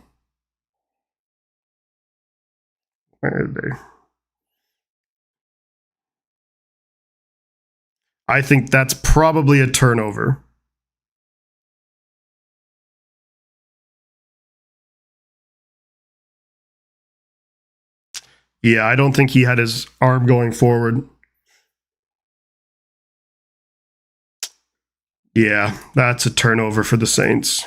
Where are they? I think that's probably a turnover. Yeah, I don't think he had his arm going forward. Yeah, that's a turnover for the Saints.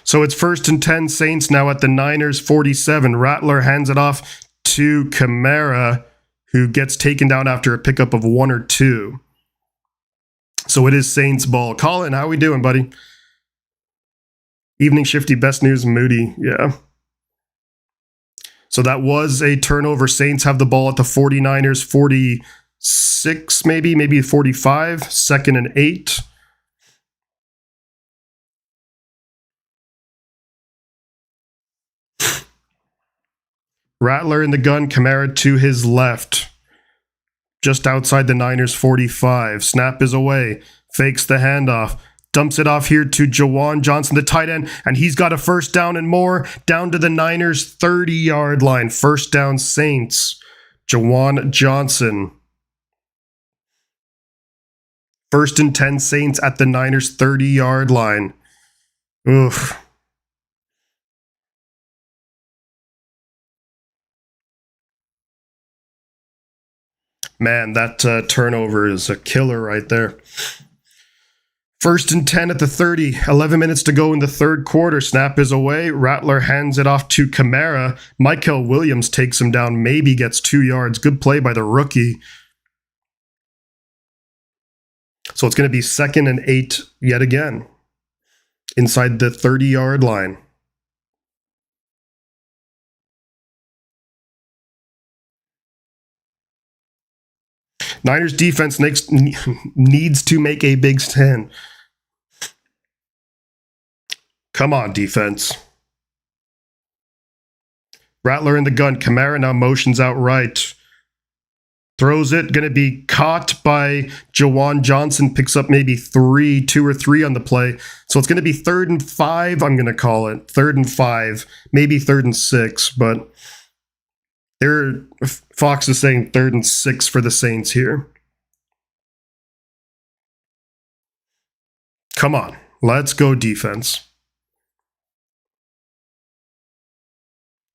So it's 1st and 10 Saints now at the Niners 47. Rattler hands it off to Kamara, who gets taken down after a pickup of 1 or 2. So it is Saints ball. Colin, how we doing, buddy? Evening Shifty, best news, Moody. Yeah. So that was a turnover. Saints have the ball at the 49ers 46, maybe 45. 2nd and 8. Rattler in the gun, Kamara to his left. Just outside the Niners 45. Snap is away. Fakes the handoff. Dumps it off here to Juwan Johnson, the tight end, and he's got a first down and more. Down to the Niners 30-yard line. First down Saints. Juwan Johnson. 1st and 10 Saints at the Niners 30-yard line. Oof. Man, that turnover is a killer right there. 1st and 10 at the 30. 11 minutes to go in the 3rd quarter. Snap is away. Rattler hands it off to Kamara. Michael Williams takes him down. Maybe gets 2 yards. Good play by the rookie. So it's going to be 2nd and 8 yet again. Inside the 30-yard line. Niners defense needs to make a big stand. Come on, defense. Rattler in the gun. Kamara now motions out right. Throws it. Going to be caught by Juwan Johnson. Picks up maybe 2 or 3 on the play. So it's going to be 3rd and 5, I'm going to call it. 3rd and 5. Maybe 3rd and 6, but... Fox is saying 3rd and 6 for the Saints here. Come on, let's go defense.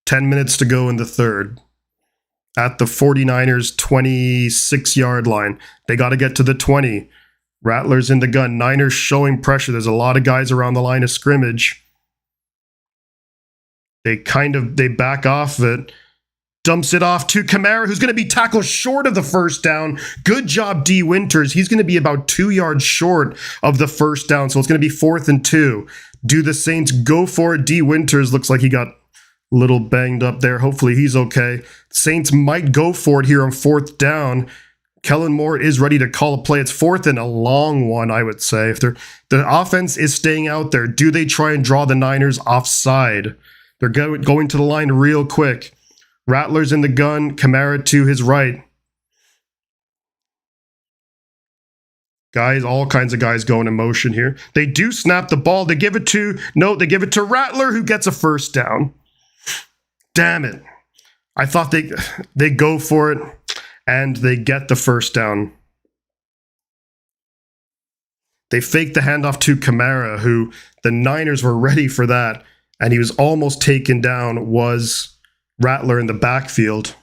10 minutes to go in the 3rd. At the 49ers 26-yard line. They got to get to the 20. Rattler's in the gun. Niners showing pressure. There's a lot of guys around the line of scrimmage. They back off it. Dumps it off to Kamara, who's going to be tackled short of the first down. Good job, D. Winters. He's going to be about 2 yards short of the first down, so it's going to be 4th and 2. Do the Saints go for it? D. Winters looks like he got a little banged up there. Hopefully he's okay. Saints might go for it here on 4th down. Kellen Moore is ready to call a play. It's 4th and a long one, I would say. If the offense is staying out there, do they try and draw the Niners offside? They're going to the line real quick. Rattler's in the gun. Kamara to his right. Guys, all kinds of guys going in motion here. They do snap the ball. They give it to Rattler, who gets a first down. Damn it. I thought they go for it, and they get the first down. They fake the handoff to Kamara, who the Niners were ready for that, and he was almost taken down, was Rattler in the backfield.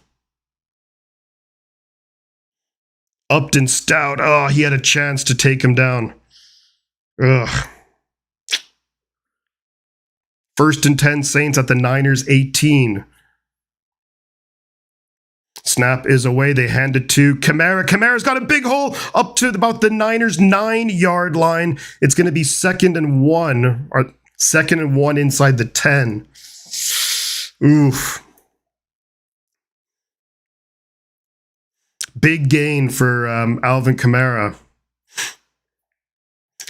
Upton Stout, oh, he had a chance to take him down. Ugh. 1st and 10, Saints at the Niners 18. Snap is away. They hand it to Kamara. Kamara's got a big hole up to about the Niners' 9-yard line. It's going to be 2nd and 1, or 2nd and 1 inside the 10. Oof. Big gain for Alvin Kamara.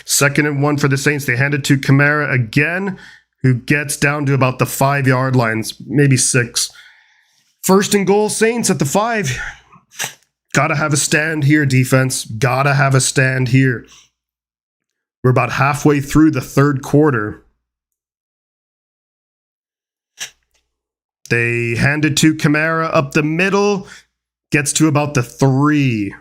2nd and 1 for the Saints. They hand it to Kamara again, who gets down to about the 5-yard lines, maybe 6. 1st and goal, Saints at the 5. Gotta have a stand here, defense. Gotta have a stand here. We're about halfway through the 3rd quarter. They hand it to Kamara up the middle. Gets to about the 3.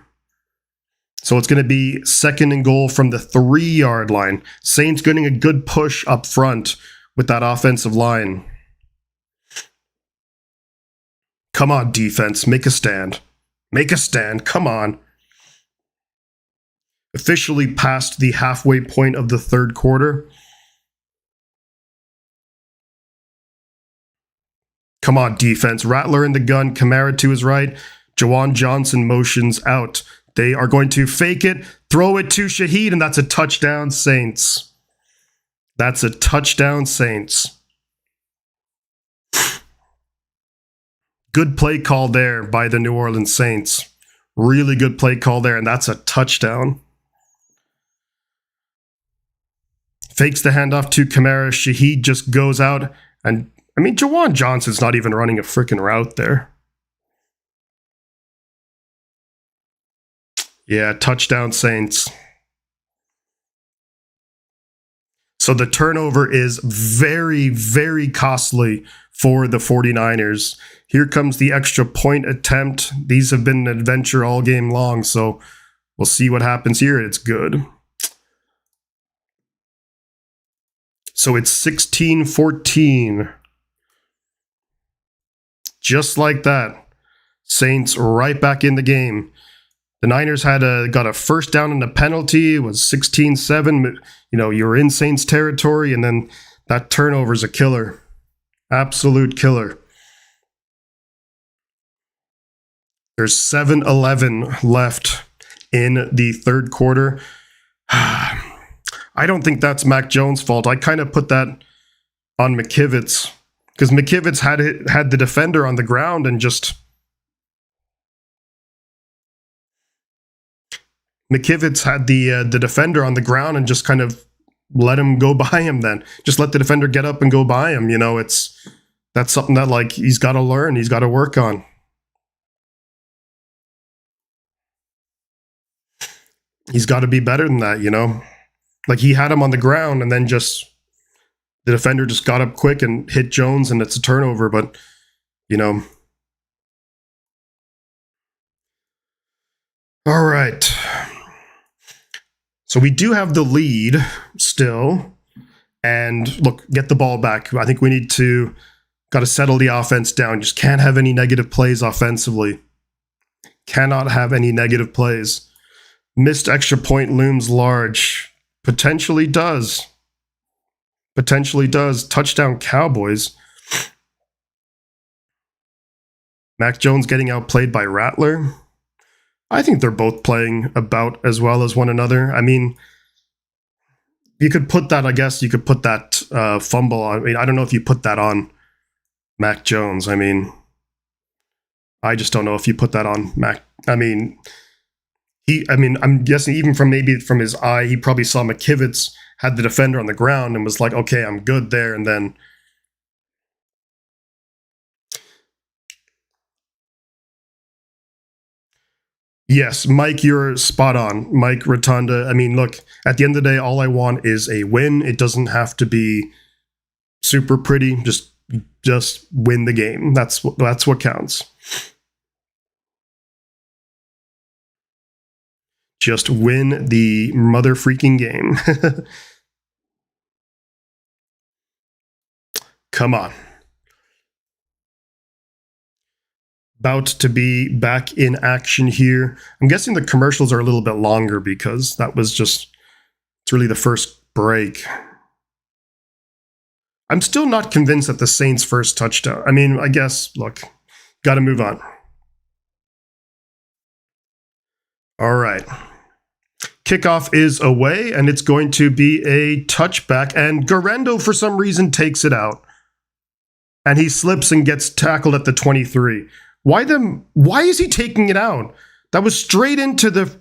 So it's going to be 2nd and goal from the 3-yard line. Saints getting a good push up front with that offensive line. Come on, defense. Make a stand. Make a stand. Come on. Officially past the halfway point of the 3rd quarter. Come on, defense. Rattler in the gun. Kamara to his right. Jawan Johnson motions out. They are going to fake it, throw it to Shaheed, and that's a touchdown, Saints. That's a touchdown, Saints. Good play call there by the New Orleans Saints. Really good play call there, and that's a touchdown. Fakes the handoff to Kamara. Shaheed just goes out, and I mean, Jawan Johnson's not even running a freaking route there. Yeah, touchdown, Saints. So the turnover is very, very costly for the 49ers. Here comes the extra point attempt. These have been an adventure all game long, so we'll see what happens here. It's good. So it's 16-14. Just like that. Saints right back in the game. The Niners got a first down and a penalty. It was 16-7. You know, you're in Saints territory, and then that turnover is a killer. Absolute killer. There's 7-11 left in the 3rd quarter. I don't think that's Mac Jones' fault. I kind of put that on McKivitz, because McKivitz had the defender on the ground and just... McKivitz had the defender on the ground and just kind of let him go by him then. Just let the defender get up and go by him. You know, that's something that, like, he's got to learn. He's got to work on. He's got to be better than that, you know. Like, he had him on the ground and then the defender just got up quick and hit Jones, and it's a turnover. But, you know. All right. So we do have the lead still. And look, get the ball back. I think we got to settle the offense down. Just can't have any negative plays offensively. Cannot have any negative plays. Missed extra point looms large. Potentially does. Potentially does. Touchdown Cowboys. Mac Jones getting outplayed by Rattler. I think they're both playing about as well as one another. I mean, you could put that, I guess, you could put that fumble on. I mean, I don't know if you put that on Mac Jones. I mean, I just don't know if you put that on Mac. I mean, I'm guessing even from his eye, he probably saw McKivitz had the defender on the ground and was like, okay, I'm good there. And then yes, Mike, you're spot on. Mike Rotunda. I mean, look, at the end of the day, all I want is a win. It doesn't have to be super pretty. Just win the game. That's what counts. Just win the mother freaking game. Come on. About to be back in action here. I'm guessing the commercials are a little bit longer because it's really the first break. I'm still not convinced that the Saints' first touchdown. I mean, I guess, look, got to move on. All right. Kickoff is away, and it's going to be a touchback, and Garendo, for some reason, takes it out. And he slips and gets tackled at the 23. Why is he taking it out? That was straight into the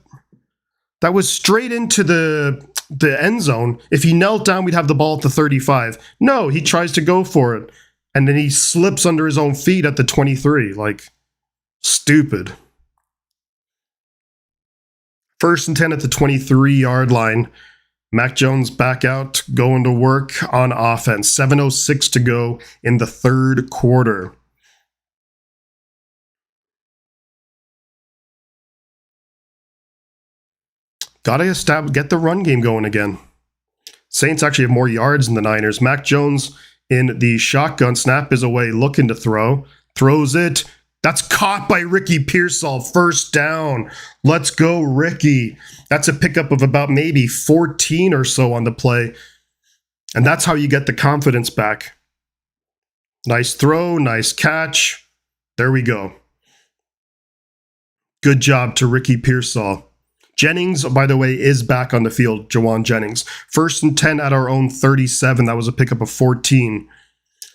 end zone. If he knelt down, we'd have the ball at the 35. No, he tries to go for it. And then he slips under his own feet at the 23. Like, stupid. 1st and 10 at the 23-yard line. Mac Jones back out, going to work on offense. 7:06 to go in the third quarter. Gotta get the run game going again. Saints actually have more yards than the Niners. Mac Jones in the shotgun. Snap is away, looking to throw. Throws it. That's caught by Ricky Pearsall. First down. Let's go, Ricky. That's a pickup of about maybe 14 or so on the play. And that's how you get the confidence back. Nice throw, nice catch. There we go. Good job to Ricky Pearsall. Jennings, by the way, is back on the field, Jawan Jennings. 1st and 10 at our own 37. That was a pickup of 14.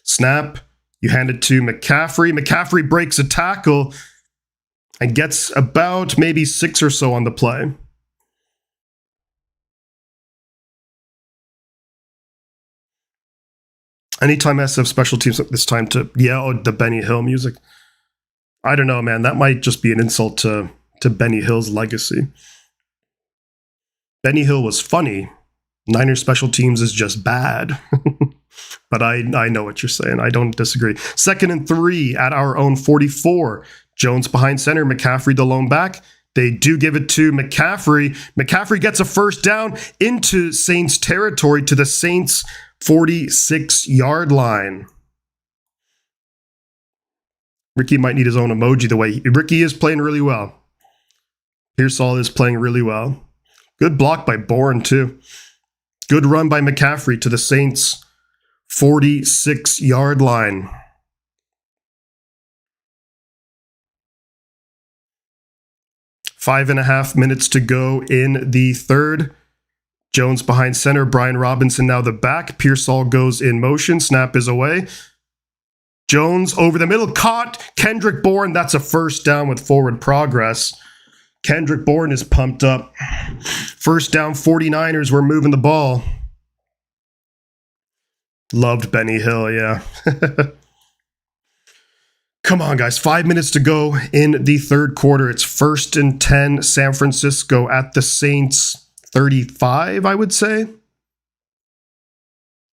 Snap. You hand it to McCaffrey. McCaffrey breaks a tackle and gets about maybe 6 or so on the play. Anytime SF special teams this time to the Benny Hill music. I don't know, man. That might just be an insult to Benny Hill's legacy. Benny Hill was funny. Niners special teams is just bad. But I know what you're saying. I don't disagree. 2nd and 3 at our own 44. Jones behind center. McCaffrey the lone back. They do give it to McCaffrey. McCaffrey gets a first down into Saints territory to the Saints 46-yard line. Ricky might need his own emoji the way Ricky is playing really well. Pearsall is playing really well. Good block by Bourne, too. Good run by McCaffrey to the Saints 46-yard line. Five and a half minutes to go in the third. Jones behind center. Brian Robinson now the back. Pearsall goes in motion. Snap is away. Jones over the middle. Caught. Kendrick Bourne. That's a first down with forward progress. Kendrick Bourne is pumped up. First down 49ers. We're moving the ball. Loved Benny Hill, yeah. Come on, guys. 5 minutes to go in the third quarter. It's 1st and 10, San Francisco at the Saints 35, I would say.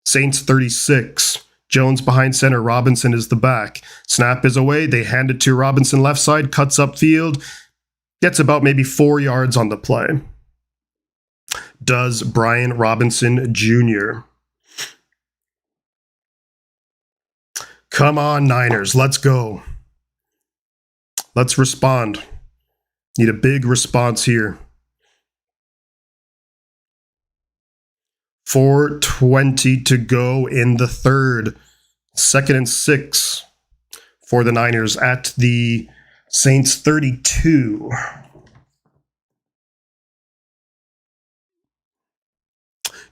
Saints 36. Jones behind center. Robinson is the back. Snap is away. They hand it to Robinson left side. Cuts upfield. Gets about maybe 4 yards on the play. Does Brian Robinson Jr. Come on, Niners. Let's go. Let's respond. Need a big response here. 4:20 to go in the third. 2nd and 6 for the Niners at the Saints 32.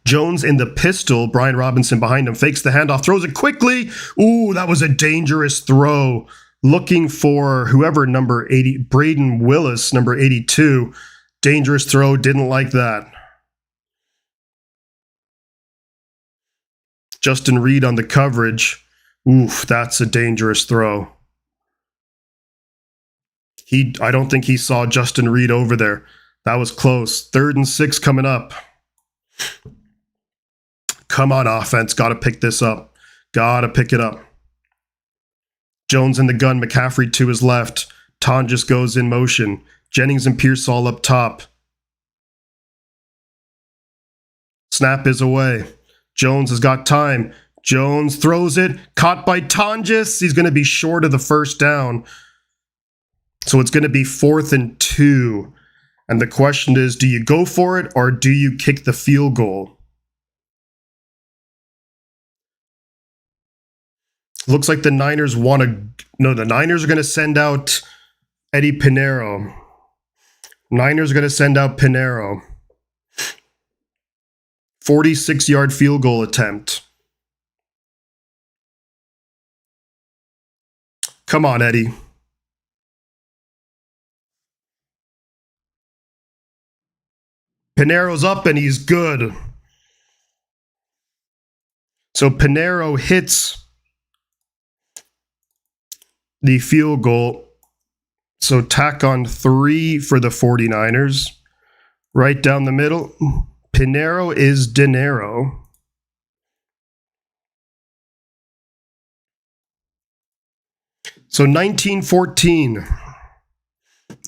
Jones in the pistol. Brian Robinson behind him. Fakes the handoff. Throws it quickly. Ooh, that was a dangerous throw. Looking for whoever number 80, Braden Willis, number 82. Dangerous throw. Didn't like that. Justin Reed on the coverage. Oof, that's a dangerous throw. I don't think he saw Justin Reed over there. That was close. 3rd and 6 coming up. Come on, offense. Got to pick this up. Got to pick it up. Jones in the gun. McCaffrey to his left. Tonjes goes in motion. Jennings and Pierce all up top. Snap is away. Jones has got time. Jones throws it. Caught by Tonjes. He's going to be short of the first down. So it's going to be 4th and 2. And the question is, do you go for it or do you kick the field goal? Looks like the Niners want to... No, the Niners are going to send out Eddie Pinheiro. Niners are going to send out Pinheiro. 46-yard field goal attempt. Come on, Eddie. Pinheiro's up and he's good. So Pinheiro hits the field goal. So tack on 3 for the 49ers. Right down the middle. Pinheiro is dinero. So 19-14.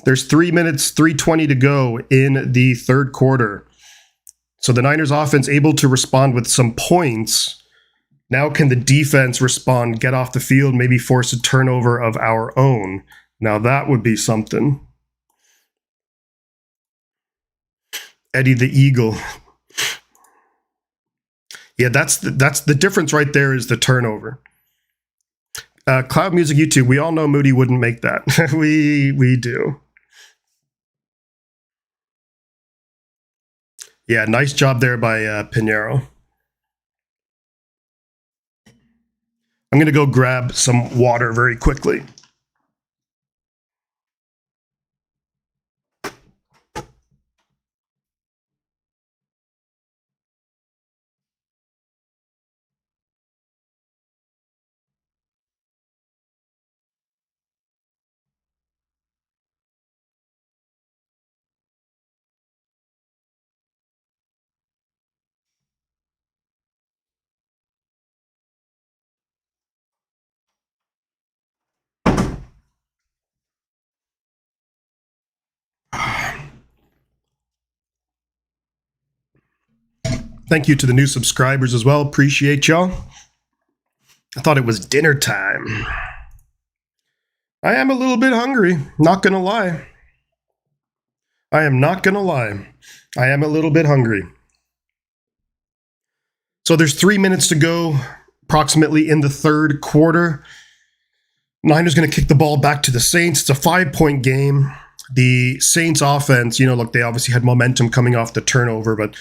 There's 3 minutes, 3:20 to go in the third quarter. So the Niners offense able to respond with some points. Now can the defense respond, get off the field, maybe force a turnover of our own? Now that would be something. Eddie the Eagle. Yeah, that's the difference right there is the turnover. Cloud Music YouTube, we all know Moody wouldn't make that. we do. Yeah, nice job there by Pinheiro. I'm going to go grab some water very quickly. Thank you to the new subscribers as well. Appreciate y'all. I thought it was dinner time. I am a little bit hungry. Not gonna lie. I am not gonna lie. I am a little bit hungry. So there's 3 minutes to go, approximately in the third quarter. Niners going to kick the ball back to the Saints. It's a 5-point game. The Saints offense, look, they obviously had momentum coming off the turnover, but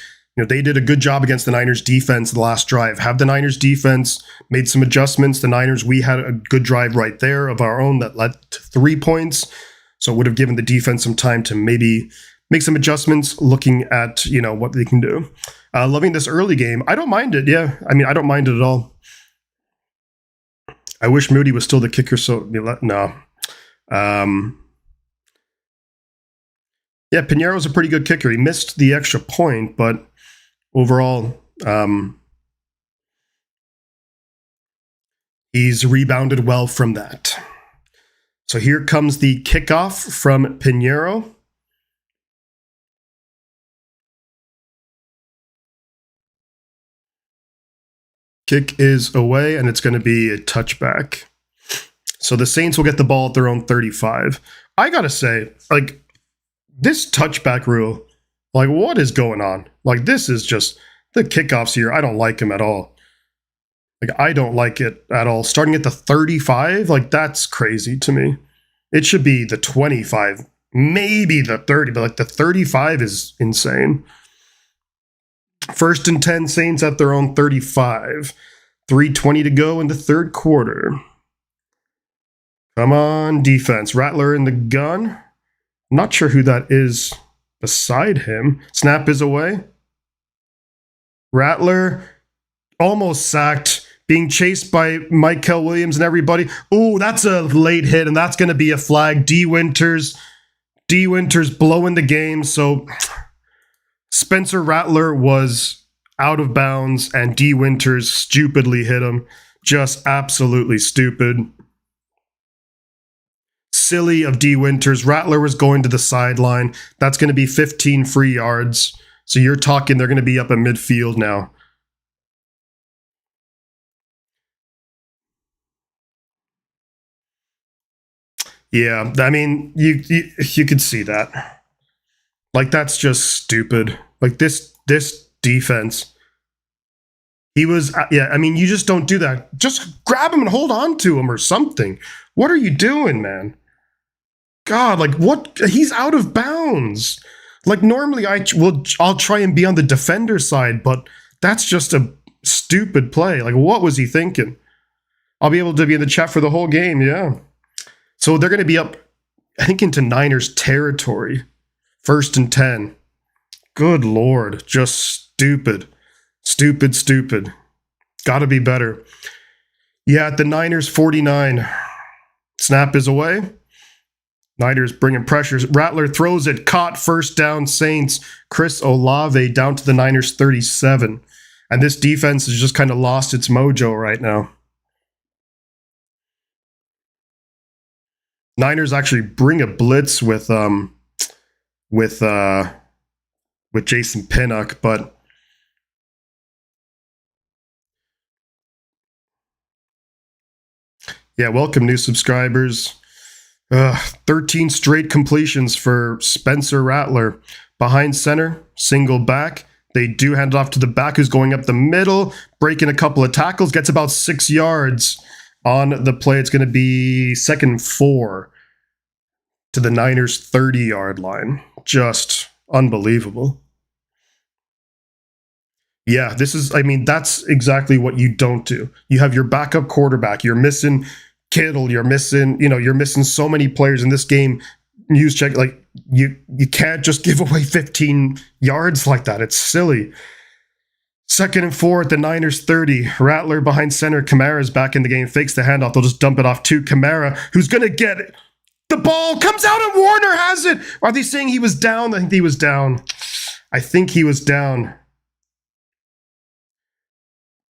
they did a good job against the Niners defense the last drive. Have the Niners defense made some adjustments? The Niners, we had a good drive right there of our own that led to 3 points. So it would have given the defense some time to maybe make some adjustments looking at, what they can do. Loving this early game. I don't mind it. Yeah. I don't mind it at all. I wish Moody was still the kicker. So no. Yeah, Pinheiro's a pretty good kicker. He missed the extra point, but overall, he's rebounded well from that. So here comes the kickoff from Pinheiro. Kick is away, and it's going to be a touchback. So the Saints will get the ball at their own 35. I got to say, this touchback rule, what is going on? This is just, the kickoffs here, I don't like them at all. I don't like it at all. Starting at the 35, that's crazy to me. It should be the 25, maybe the 30, but the 35 is insane. 1st and 10, Saints at their own 35. 3:20 to go in the third quarter. Come on, defense. Rattler in the gun. Not sure who that is. beside him. Snap is away. Rattler almost sacked, being chased by Michael Williams and everybody. Ooh, that's a late hit, and that's going to be a flag. D. Winters blowing the game. So Spencer Rattler was out of bounds, and D. Winters stupidly hit him. Just absolutely stupid. Silly of D. Winters. Rattler was going to the sideline. That's going to be 15 free yards. So you're talking they're going to be up at midfield now. Yeah, I mean, you could see that. Like, that's just stupid. Like, this defense. He was, yeah, I mean, you just don't do that. Just grab him and hold on to him or something. What are you doing, man? God, like, what? He's out of bounds. Like, normally I'll try and be on the defender side, but that's just a stupid play. Like, what was he thinking? I'll be able to be in the chat for the whole game, yeah. So they're going to be up, I think, into Niners territory. 1st and 10. Good Lord. Just stupid. Stupid. Gotta be better. Yeah, at the Niners 49. Snap is away. Niners bringing pressures. Rattler throws it. Caught. First down, Saints. Chris Olave down to the Niners 37. And this defense has just kind of lost its mojo right now. Niners actually bring a blitz with Jason Pinnock, but yeah, welcome new subscribers. 13 straight completions for Spencer Rattler. Behind center, single back. They do hand it off to the back who's going up the middle, breaking a couple of tackles, gets about 6 yards on the play. It's going to be 2nd and 4 to the Niners 30-yard line. Just unbelievable. Yeah, that's exactly what you don't do. You have your backup quarterback. You're missing Kittle. You're missing so many players in this game. News check, like, you can't just give away 15 yards like that. It's silly. 2nd and 4 at the Niners 30. Rattler behind center. Kamara's back in the game. Fakes the handoff. They'll just dump it off to Kamara, who's going to get it. The ball comes out and Warner has it. Are they saying he was down? I think he was down.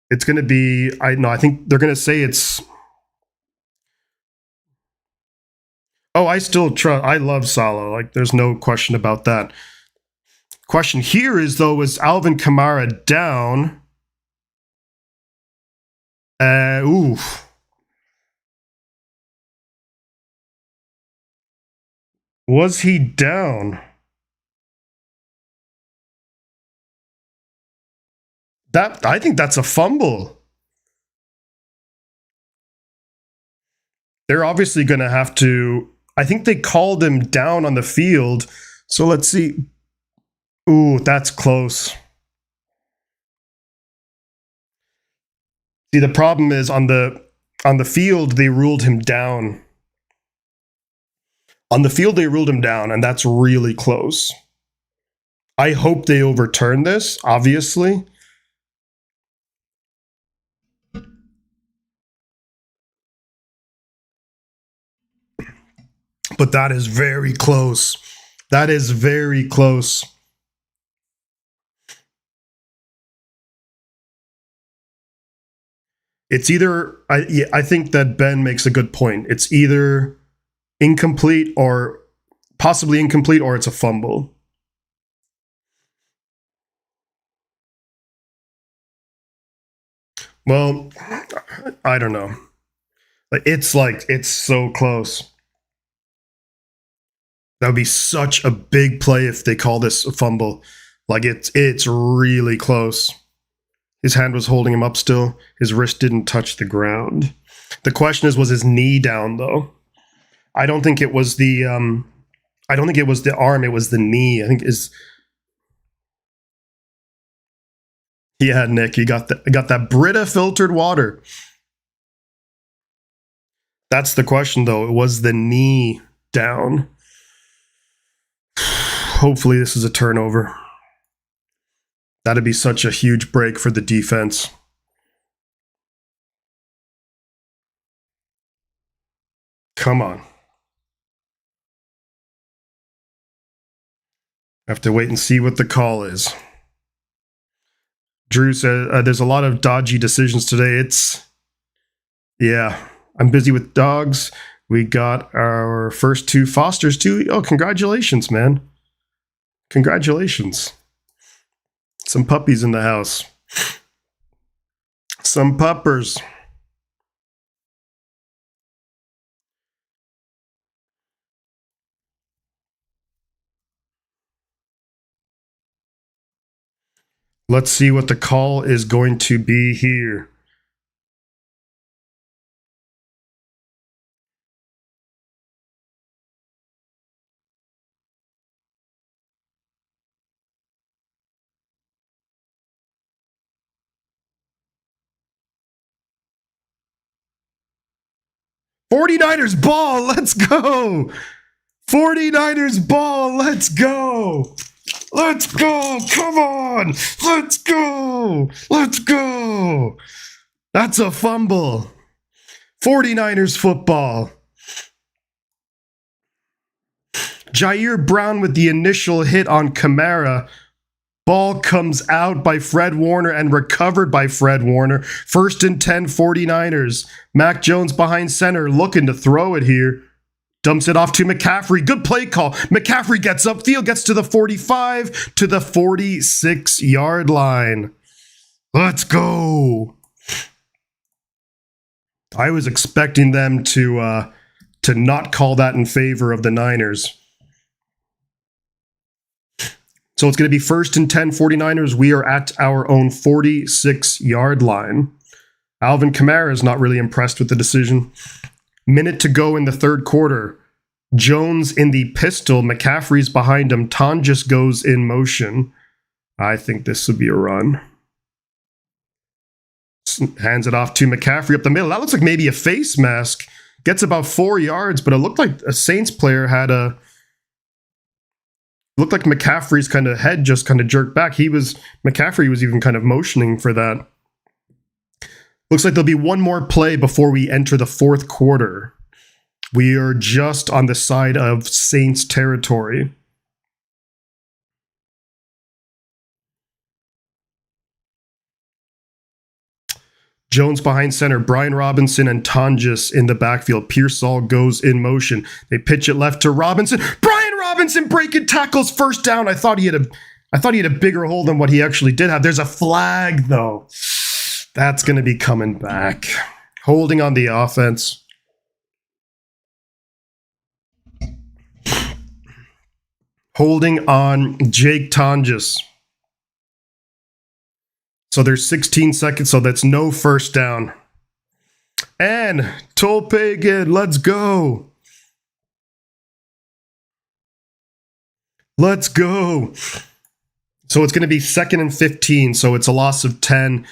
It's going to be, I think they're going to say it's, I still trust, I love Salah. Like, there's no question about that. Question here is, though, is Alvin Kamara down? Was he down? I think that's a fumble. They're obviously going to have to, I think they called him down on the field. So let's see. Ooh, that's close. See, the problem is on the field, they ruled him down. On the field, they ruled him down, and that's really close. I hope they overturn this, obviously. But that is very close. That is very close. It's either, I think that Ben makes a good point. It's either incomplete or possibly incomplete, or it's a fumble. Well, I don't know. It's so close. That would be such a big play if they call this a fumble. Like, it's really close. His hand was holding him up still. His wrist didn't touch the ground. The question is, was his knee down, though? I don't think it was the arm. It was the knee. I think is. Yeah, Nick, you got that Brita filtered water. That's the question, though. It was the knee down. Hopefully this is a turnover. That'd be such a huge break for the defense. Come on. Have to wait and see what the call is. Drew said there's a lot of dodgy decisions today. Yeah, I'm busy with dogs. We got our first 2 Fosters too. Oh, congratulations, man. Congratulations. Some puppies in the house. Some puppers. Let's see what the call is going to be here. '49ers ball, let's go! 49ers ball, let's go! Let's go! Come on! Let's go! Let's go! That's a fumble. 49ers football. Jair Brown with the initial hit on Kamara. Ball comes out by Fred Warner and recovered by Fred Warner. 1st and 10, 49ers. Mac Jones behind center, looking to throw it here. Dumps it off to McCaffrey. Good play call. McCaffrey gets upfield, gets to the 45, to the 46-yard line. Let's go. I was expecting them to not call that in favor of the Niners. So it's going to be 1st and 10, 49ers. We are at our own 46-yard line. Alvin Kamara is not really impressed with the decision. Minute to go in the 3rd quarter. Jones in the pistol. McCaffrey's behind him. Tonjes goes in motion. I think this would be a run. Hands it off to McCaffrey up the middle. That looks like maybe a face mask. Gets about 4 yards, but it looked like a Saints player had a... Looked like McCaffrey's kind of head just kind of jerked back. McCaffrey was even kind of motioning for that. Looks like there'll be one more play before we enter the 4th quarter. We are just on the side of Saints territory. Jones behind center, Brian Robinson and Tonjes in the backfield. Pearsall goes in motion. They pitch it left to Robinson. Brian Robinson breaking tackles, 1st down. I thought he had a bigger hole than what he actually did have. There's a flag though. That's going to be coming back. Holding on the offense. Holding on Jake Tonjes. So there's 16 seconds, so that's no 1st down. And Tolpagan, let's go. Let's go. So it's going to be 2nd and 15, so it's a loss of 10.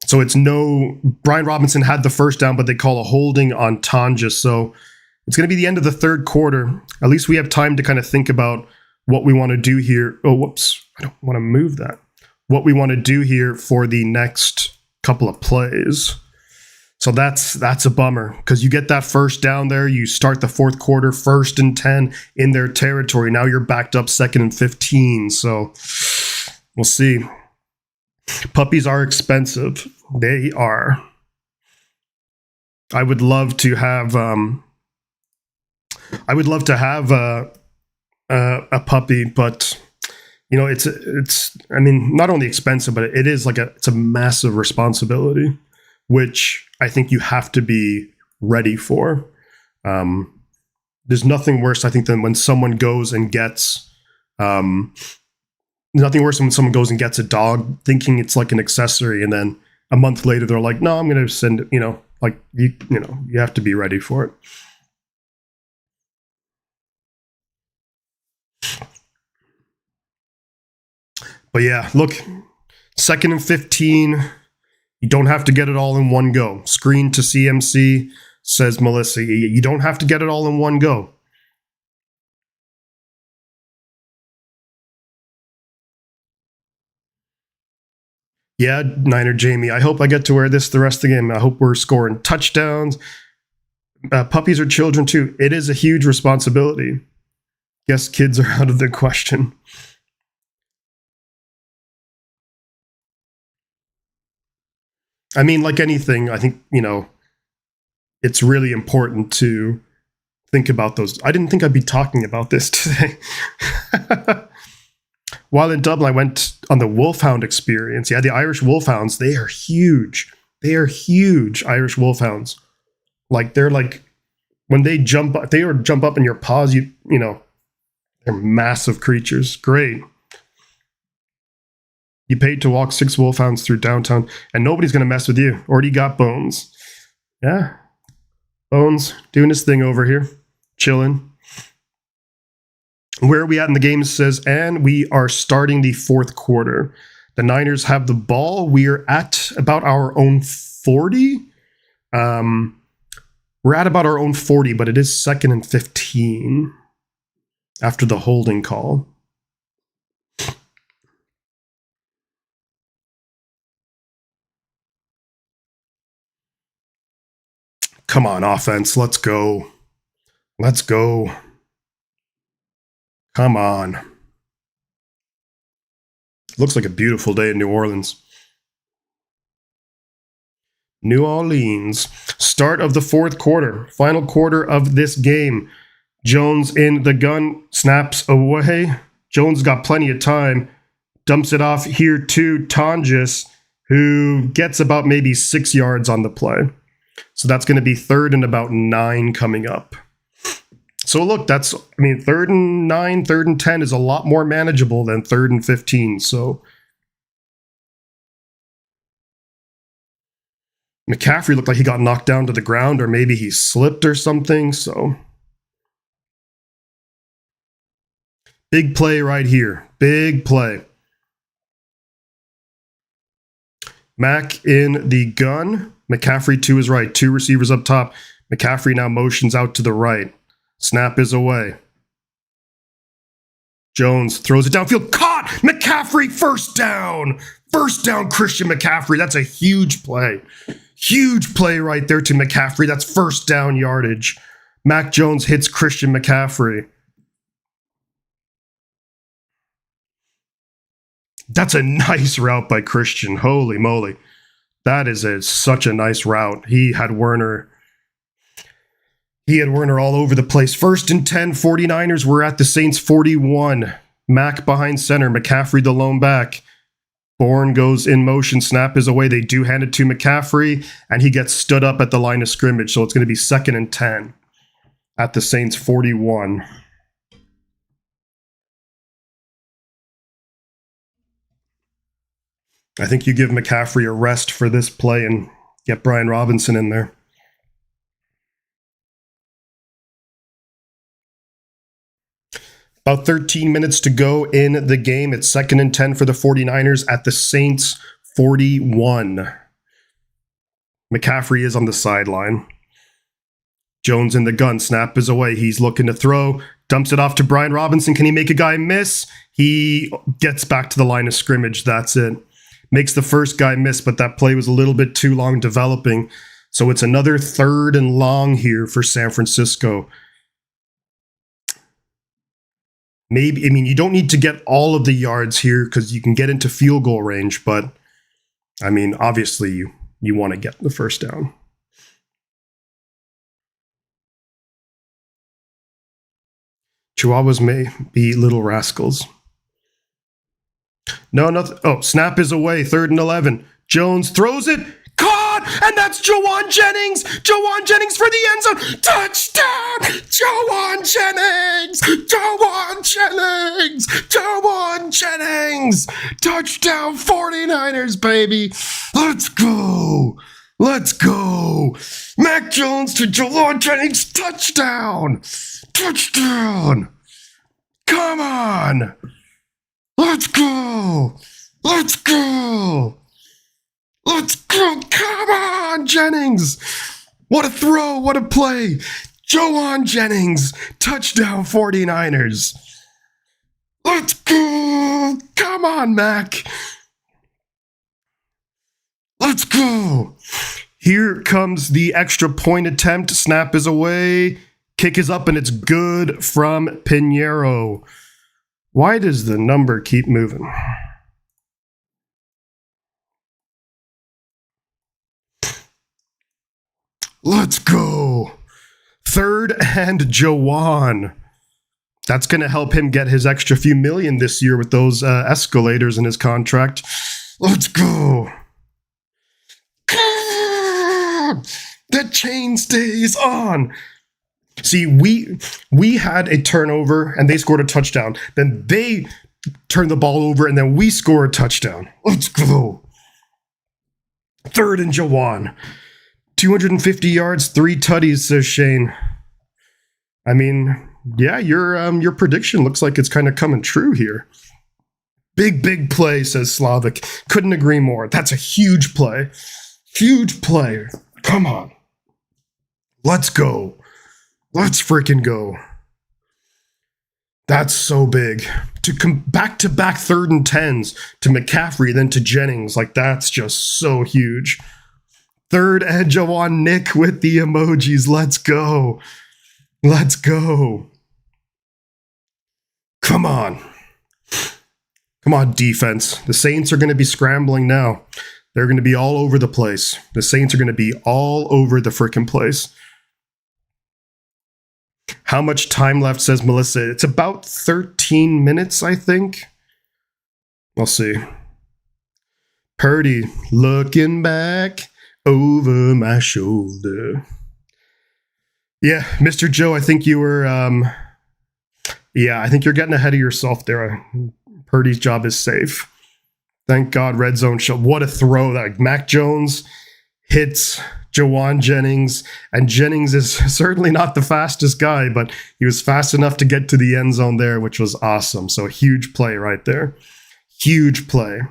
So it's no... Brian Robinson had the 1st down, but they call a holding on Tonjes. So it's going to be the end of the 3rd quarter. At least we have time to kind of think about what we want to do here. Oh, whoops. I don't want to move that. What we want to do here for the next couple of plays. So that's a bummer because you get that 1st down there. You start the 4th quarter, 1st and 10 in their territory. Now you're backed up 2nd and 15. So we'll see. Puppies are expensive. They are. I would love to have a puppy, but you know, it's I mean, not only expensive, but it is it's a massive responsibility, which I think you have to be ready for. There's nothing worse, I think, than when someone goes and gets nothing worse than when someone goes and gets a dog thinking it's like an accessory, and then a month later they're like, no, I'm going to send it, you have to be ready for it. But yeah, look, 2nd and 15. You don't have to get it all in one go. Screen to CMC, says Melissa. You don't have to get it all in one go. Yeah, Niner Jamie, I hope I get to wear this the rest of the game. I hope we're scoring touchdowns. Puppies are children too. It is a huge responsibility. Guess kids are out of the question. I mean, like anything, I think, it's really important to think about those. I didn't think I'd be talking about this today. While in Dublin, I went on the Wolfhound experience. Yeah, the Irish Wolfhounds, they are huge. They are huge, Irish Wolfhounds. Like, they're like, when they jump up in your paws, they're massive creatures. Great. You paid to walk 6 wolfhounds through downtown, and nobody's going to mess with you. Already got Bones. Yeah. Bones doing his thing over here. Chilling. Where are we at in the game says, and we are starting the 4th quarter. The Niners have the ball. We're at about our own 40. We're at about our own 40, but it is 2nd and 15 after the holding call. Come on, offense. Let's go. Let's go. Come on. Looks like a beautiful day in New Orleans. New Orleans. Start of the 4th quarter. Final quarter of this game. Jones in the gun. Snaps away. Jones got plenty of time. Dumps it off here to Tonjes, who gets about maybe 6 yards on the play. So that's going to be 3rd and about 9 coming up. So look, 3rd and 9, 3rd and 10 is a lot more manageable than 3rd and 15. So McCaffrey looked like he got knocked down to the ground, or maybe he slipped or something. So big play right here. Big play. Mac in the gun. McCaffrey to his right. 2 receivers up top. McCaffrey now motions out to the right. Snap is away. Jones throws it downfield. Caught! McCaffrey, first down! First down, Christian McCaffrey. That's a huge play. Huge play right there to McCaffrey. That's first down yardage. Mac Jones hits Christian McCaffrey. That's a nice route by Christian. Holy moly. That is such a nice route. He had Werner all over the place. 1st and 10, 49ers were at the Saints 41. Mac behind center. McCaffrey the lone back. Bourne goes in motion. Snap is away. They do hand it to McCaffrey, and he gets stood up at the line of scrimmage. So it's going to be 2nd and 10 at the Saints 41. I think you give McCaffrey a rest for this play and get Brian Robinson in there. About 13 minutes to go in the game. It's 2nd and 10 for the 49ers at the Saints 41. McCaffrey is on the sideline. Jones in the gun. Snap is away. He's looking to throw. Dumps it off to Brian Robinson. Can he make a guy miss? He gets back to the line of scrimmage. That's it. Makes the first guy miss, but that play was a little bit too long developing. So it's another 3rd and long here for San Francisco. Maybe, you don't need to get all of the yards here because you can get into field goal range, but obviously you want to get the first down. Chihuahuas may be little rascals. No, nothing. Oh, snap is away. 3rd and 11. Jones throws it. Caught! And that's Jawan Jennings! Jawan Jennings for the end zone! Touchdown! Jawan Jennings! Jawan Jennings! Jawan Jennings! Touchdown 49ers, baby! Let's go! Let's go! Mac Jones to Jawan Jennings! Touchdown! Touchdown! Come on! Let's go! Let's go! Let's go! Come on, Jennings! What a throw! What a play! Jawan Jennings! Touchdown 49ers! Let's go! Come on, Mac! Let's go. Here comes the extra point attempt. Snap is away. Kick is up, and it's good from Pinheiro. Why does the number keep moving? Let's go. Third and Jawan. That's going to help him get his extra few million this year with those escalators in his contract. Let's go. The chain stays on. See, we had a turnover and they scored a touchdown. Then they turned the ball over and then we score a touchdown. Let's go. Third and Jawan. 250 yards, 3 tutties, says Shane. I mean, yeah, your prediction looks like it's kind of coming true here. Big play, says Slavic. Couldn't agree more. That's a huge play. Huge play. Come on. Let's go. Let's freaking go. That's so big. To come back-to-back 3rd and 10s to McCaffrey, then to Jennings. Like, that's just so huge. Third and Jawan Nick with the emojis. Let's go. Let's go. Come on. Come on, defense. The Saints are going to be scrambling now. They're going to be all over the place. The Saints are going to be all over the frickin' place. How much time left, says Melissa? It's about 13 minutes, I think. We'll see. Purdy looking back over my shoulder. Yeah, Mr. Joe, I think you were... I think you're getting ahead of yourself there. Purdy's job is safe. Thank God, red zone shot. What a throw. Like Mac Jones hits Jawan Jennings, and Jennings is certainly not the fastest guy, but he was fast enough to get to the end zone there, which was awesome. So a huge play right there. Huge play.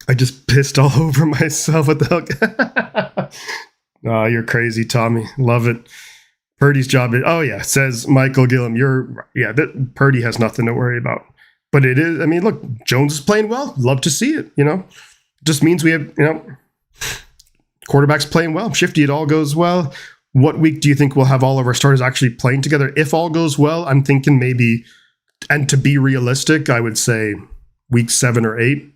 I just pissed all over myself. What the hell? Oh, you're crazy, Tommy. Love it. Purdy's job is, says Michael Gillum. Purdy has nothing to worry about. But it is, I mean, look, Jones is playing well. Love to see it, Just means we have, quarterbacks playing well. Shifty, it all goes well. What week do you think we'll have all of our starters actually playing together? If all goes well, I'm thinking maybe, and to be realistic, I would say week 7 or 8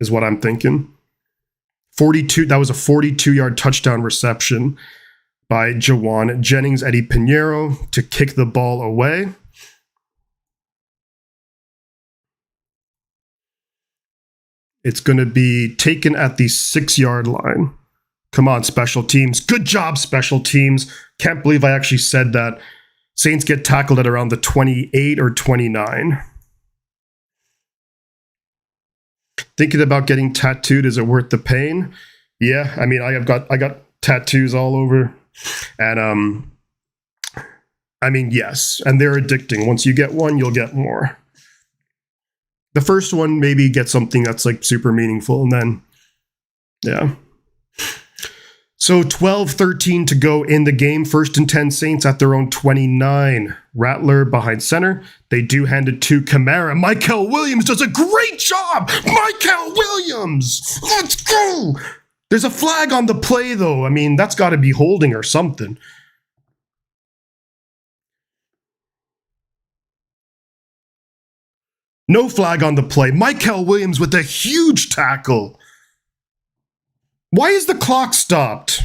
is what I'm thinking. 42, that was a 42-yard touchdown reception by Jawan Jennings, Eddie Pinheiro to kick the ball away. It's going to be taken at the 6-yard line. Come on, special teams. Good job, special teams. Can't believe I actually said that. Saints get tackled at around the 28 or 29. Thinking about getting tattooed, is it worth the pain? Yeah, I mean, I got tattoos all over. And I mean, yes, and they're addicting. Once you get one, you'll get more. The first one, maybe get something that's like super meaningful, and then, yeah. So 12-13 to go in the game. 1st and 10 Saints at their own 29. Rattler behind center. They do hand it to Kamara. Michael Williams does a great job. Michael Williams. Let's go. There's a flag on the play, though. I mean, that's got to be holding or something. No flag on the play. Michael Williams with a huge tackle. Why is the clock stopped?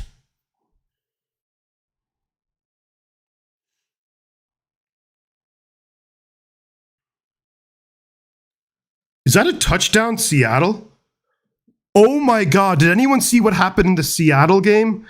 Is that a touchdown, Seattle? Oh my God, did anyone see what happened in the Seattle game?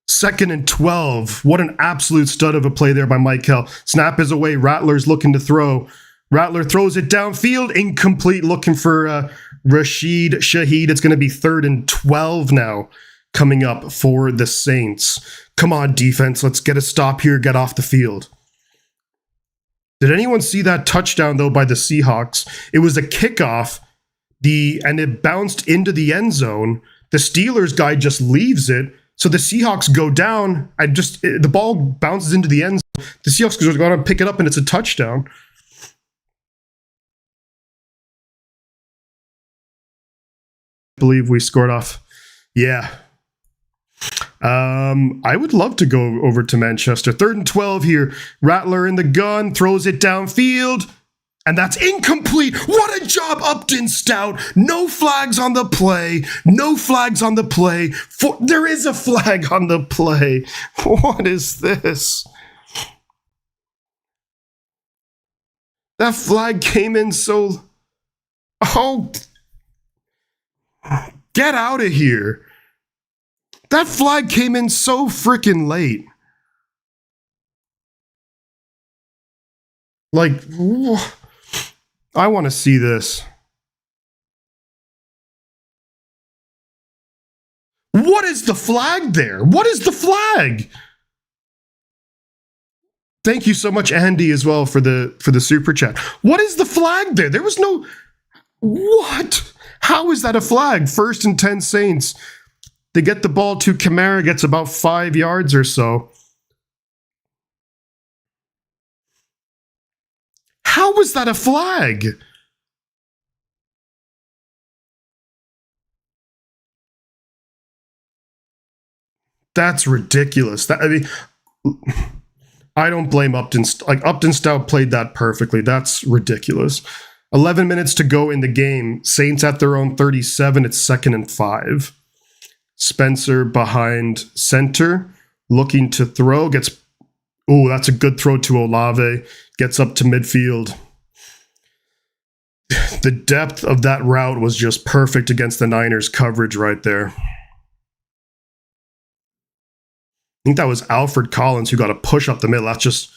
2nd and 12. What an absolute stud of a play there by Michael. Snap is away. Rattler's looking to throw. Rattler throws it downfield. Incomplete, looking for Rashid Shaheed. It's going to be 3rd and 12 now coming up for the Saints. Come on, defense. Let's get a stop here. Get off the field. Did anyone see that touchdown, though, by the Seahawks? It was a kickoff, and it bounced into the end zone. The Steelers guy just leaves it. So the Seahawks go down. The ball bounces into the end zone. The Seahawks go down and pick it up, and it's a touchdown. believe we scored off. Yeah. I would love to go over to Manchester. 3rd and 12 here. Rattler in the gun, throws it downfield, and that's incomplete. What a job, Upton Stout. No flags on the play. No flags on the play. There is a flag on the play. What is this? That flag came in so... Oh, get out of here. That flag came in so freaking late. Like, I want to see this. What is the flag there? What is the flag? Thank you so much, Andy, as well for the super chat. What is the flag there? There was no... What? How is that a flag? 1st and 10 Saints. They get the ball to Kamara, gets about 5 yards or so. How was that a flag? That's ridiculous. I mean, I don't blame Upton. Like, Upton Stout played that perfectly. That's ridiculous. 11 minutes to go in the game. Saints at their own 37. It's 2nd and 5. Spencer behind center, looking to throw, gets... Ooh, that's a good throw to Olave. Gets up to midfield. The depth of that route was just perfect against the Niners coverage right there. I think that was Alfred Collins who got a push up the middle. That's just...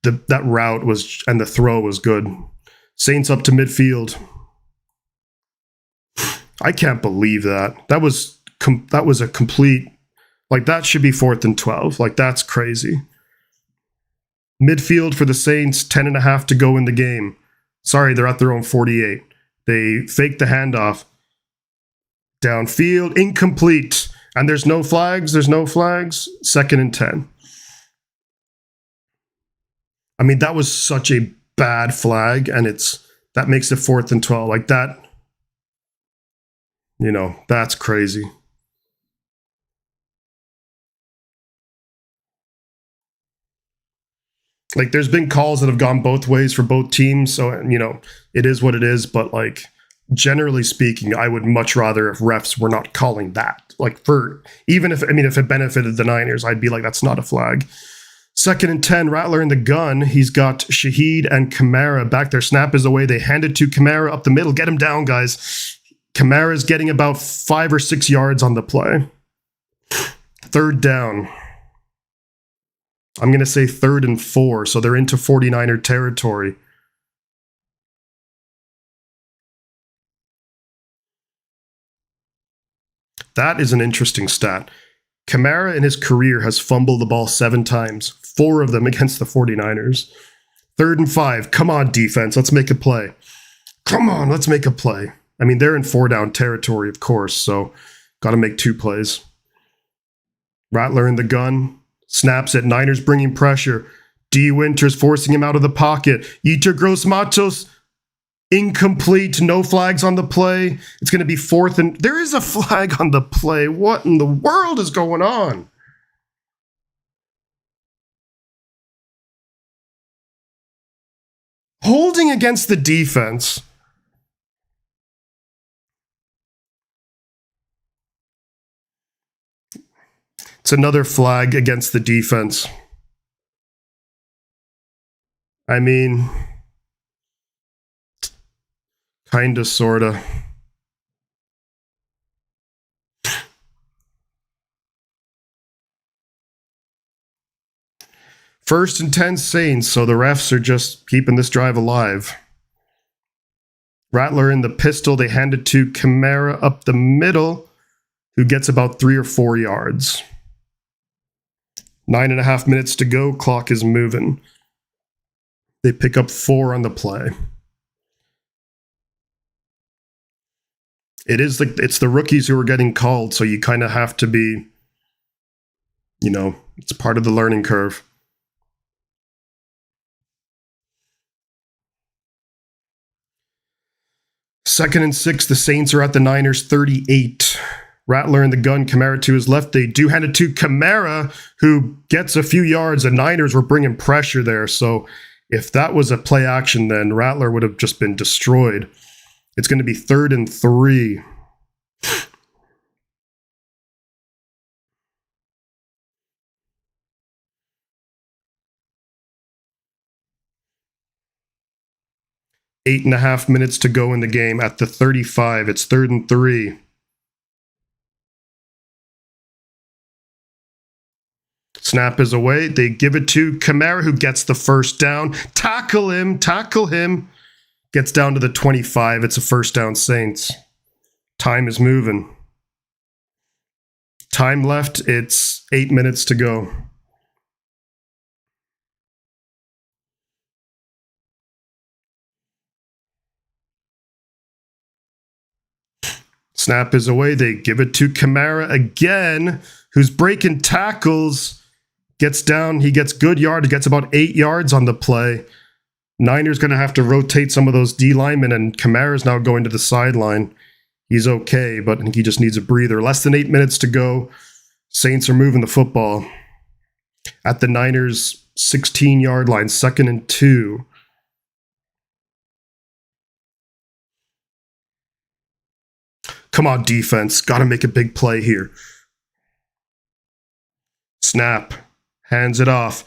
that route was... And the throw was good. Saints up to midfield. I can't believe that. That was a complete... Like, that should be 4th and 12. Like, that's crazy. Midfield for the Saints, 10.5 to go in the game. Sorry, they're at their own 48. They fake the handoff. Downfield, incomplete. And there's no flags. There's no flags. 2nd and 10. I mean, that was such a bad flag, and that makes it 4th and 12. Like, that... You know, that's crazy. Like, there's been calls that have gone both ways for both teams, so, you know, it is what it is, but, like, generally speaking, I would much rather if refs were not calling that. Like, even if it benefited the Niners, I'd be like, that's not a flag. 2nd and 10, Rattler in the gun. He's got Shaheed and Kamara back there. Snap is away. They hand it to Kamara up the middle. Get him down, guys. Kamara's getting about 5 or 6 yards on the play. 3rd down. I'm going to say 3rd and 4, so they're into 49er territory. That is an interesting stat. Kamara in his career has fumbled the ball 7 times, 4 of them against the 49ers. 3rd and 5. Come on, defense. Let's make a play. Come on, let's make a play. I mean, they're in 4-down territory, of course, so got to make 2 plays. Rattler in the gun. Snaps it. Niners bringing pressure. D. Winters forcing him out of the pocket. Yetur Gross-Matos. Incomplete. No flags on the play. It's going to be 4th and... There is a flag on the play. What in the world is going on? Holding against the defense. It's another flag against the defense. I mean, kinda, sorta. First and 10 Saints, so the refs are just keeping this drive alive. Rattler in the pistol, they hand it to Kamara up the middle, who gets about 3 or 4 yards. 9.5 minutes to go, clock is moving. They pick up 4 on the play. It's the rookies who are getting called, so you kind of have to be, you know, it's part of the learning curve. 2nd and 6, the Saints are at the Niners 38. Rattler in the gun, Kamara to his left. They do hand it to Kamara, who gets a few yards. The Niners were bringing pressure there, so if that was a play action, then Rattler would have just been destroyed. It's going to be 3rd and 3. Eight and a half minutes to go in the game at the 35. It's 3rd and 3. Snap is away. They give it to Kamara, who gets the first down. Tackle him. Gets down to the 25. It's a first down, Saints. Time is moving. Time left. It's 8 minutes to go. Snap is away. They give it to Kamara again, who's breaking tackles. Gets down. He gets good yard. He gets about 8 yards on the play. Niners going to have to rotate some of those D linemen, and Kamara's now going to the sideline. He's okay, but I think he just needs a breather. Less than 8 minutes to go. Saints are moving the football at the Niners' 16-yard line, 2nd and 2. Come on, defense. Got to make a big play here. Snap. Hands it off.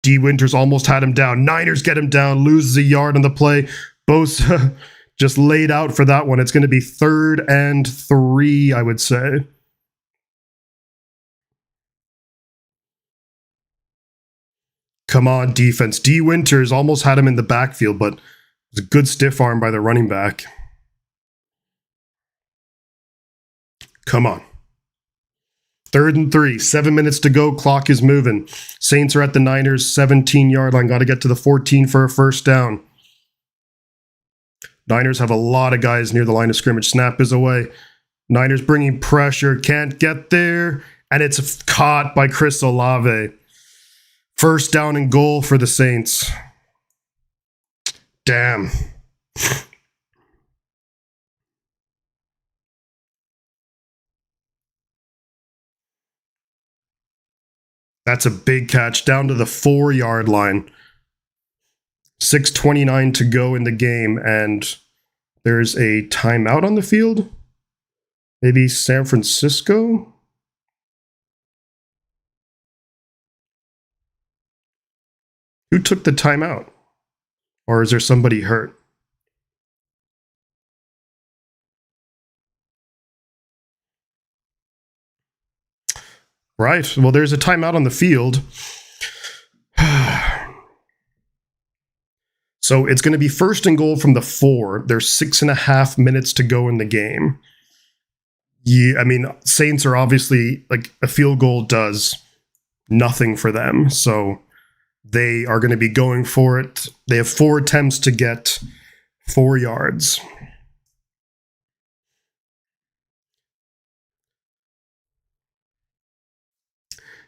D. Winters almost had him down. Niners get him down. Loses a yard on the play. Bosa just laid out for that one. It's going to be 3rd and 3, I would say. Come on, defense. D. Winters almost had him in the backfield, but it was a good stiff arm by the running back. Come on. 3rd and 3. 7 minutes to go. Clock is moving. Saints are at the Niners' 17-yard line. Got to get to the 14 for a first down. Niners have a lot of guys near the line of scrimmage. Snap is away. Niners bringing pressure. Can't get there. And it's caught by Chris Olave. First down and goal for the Saints. Damn. That's a big catch down to the 4-yard line. 6:29 to go in the game, and there's a timeout on the field. Maybe San Francisco? Who took the timeout? Or is there somebody hurt? Right. Well, there's a timeout on the field. So it's going to be 1st and goal from the 4. There's 6.5 minutes to go in the game. Yeah, I mean, Saints are obviously, like, a field goal does nothing for them. So they are going to be going for it. They have 4 attempts to get 4 yards.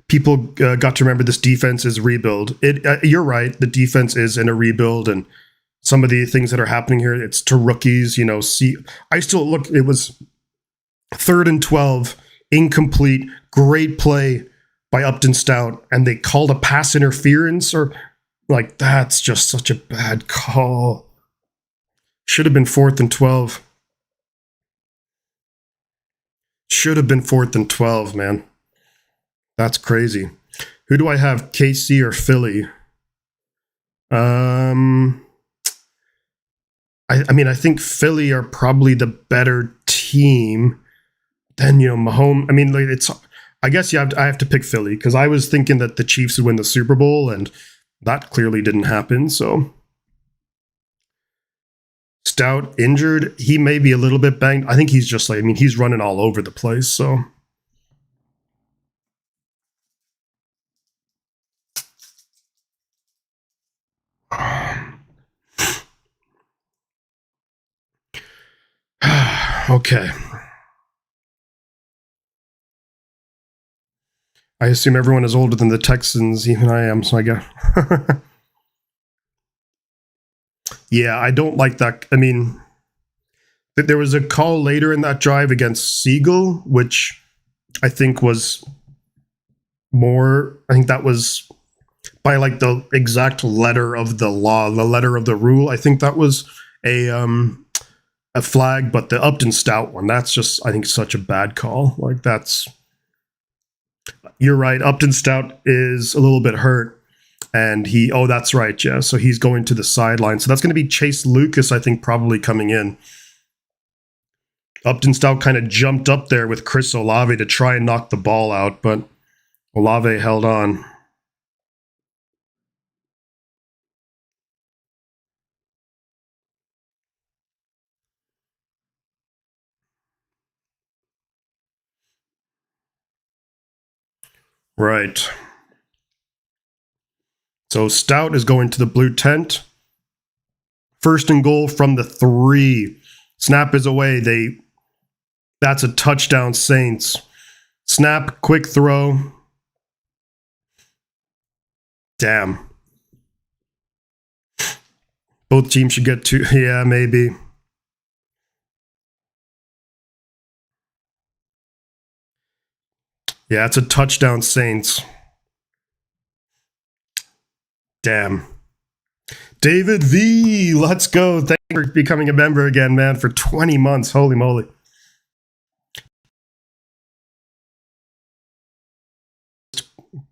People got to remember this defense is rebuild. You're right. The defense is in a rebuild, and some of the things that are happening here, it's to rookies. You know, I still look. It was 3rd and 12, incomplete. Great play by Upton Stout, and they called a pass interference, or like that's just such a bad call. Should have been 4th and 12. Should have been 4th and 12, man. That's crazy. Who do I have, KC or Philly? I mean, I think Philly are probably the better team. Then, you know, Mahomes. I mean, like, it's. I guess I have to pick Philly because I was thinking that the Chiefs would win the Super Bowl, and that clearly didn't happen. So Stout injured. He may be a little bit banged. I think he's just like. I mean, he's running all over the place. So. Okay. I assume everyone is older than the Texans, even I am, so I guess. Yeah, I don't like that. I mean, There was a call later in that drive against Siegel, which I think was more, I think that was by like the exact letter of the law, the letter of the rule. I think that was a flag, but the Upton Stout one, that's just, I think, such a bad call. Like, that's, you're right. Upton Stout is a little bit hurt, and oh, that's right, yeah. So he's going to the sideline. So that's going to be Chase Lucas, I think, probably coming in. Upton Stout kind of jumped up there with Chris Olave to try and knock the ball out, but Olave held on. Right. So Stout is going to the blue tent. First and goal from the 3. Snap is away. That's a touchdown, Saints. Snap, quick throw. Damn. Both teams should get 2. Yeah, maybe. Yeah, it's a touchdown, Saints. Damn. David V, let's go. Thank you for becoming a member again, man, for 20 months. Holy moly.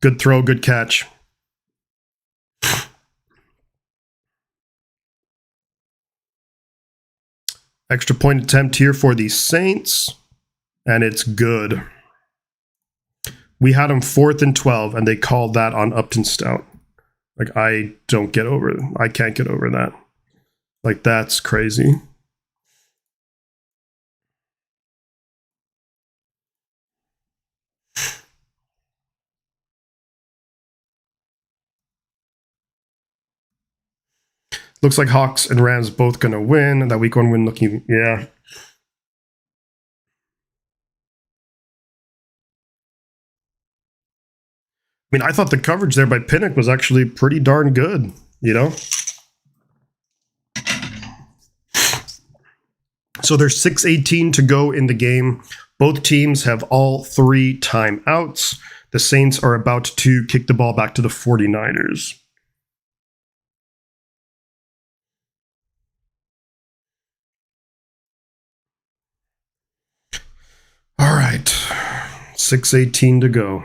Good throw, good catch. Extra point attempt here for the Saints, and it's good. We had them 4th and 12, and they called that on Upton Stout. Like, I can't get over that. Like, that's crazy. Looks like Hawks and Rams both going to win. That week 1 win looking, yeah. I mean, I thought the coverage there by Pinnock was actually pretty darn good, you know? So there's 6:18 to go in the game. Both teams have all 3 timeouts. The Saints are about to kick the ball back to the 49ers. All right, 6:18 to go.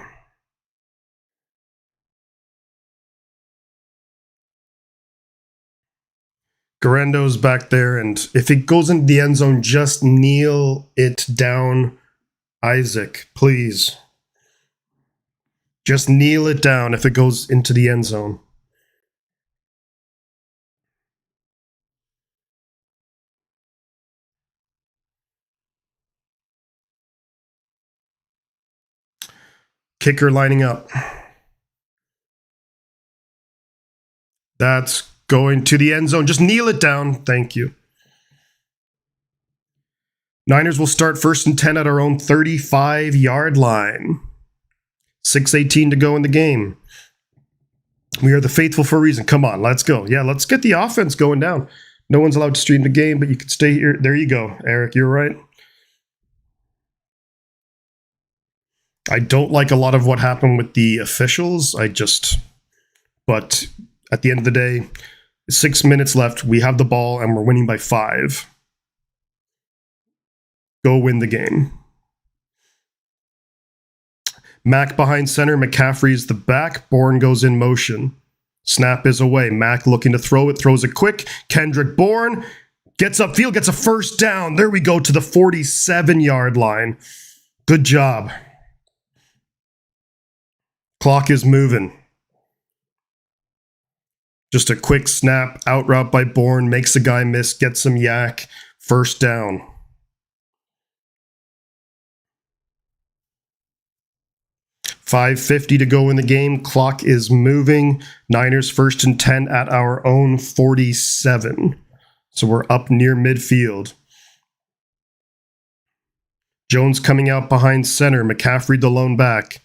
Garando's back there, and if it goes into the end zone, just kneel it down, Isaac, please. Just kneel it down if it goes into the end zone. Kicker lining up. That's going to the end zone. Just kneel it down. Thank you. Niners will start 1st and 10 at our own 35-yard line. 6:18 to go in the game. We are the faithful for a reason. Come on, let's go. Yeah, let's get the offense going down. No one's allowed to stream the game, but you can stay here. There you go, Eric. You're right. I don't like a lot of what happened with the officials. But at the end of the day, 6 minutes left. We have the ball and we're winning by 5. Go win the game. Mack behind center. McCaffrey's the back. Bourne goes in motion. Snap is away. Mack looking to throw it. Throws it quick. Kendrick Bourne gets upfield. Gets a first down. There we go to the 47-yard line. Good job. Clock is moving. Just a quick snap. Out route by Bourne. Makes the guy miss. Gets some yak. First down. $5:50 to go in the game. Clock is moving. Niners 1st and 10 at our own 47. So we're up near midfield. Jones coming out behind center. McCaffrey the lone back.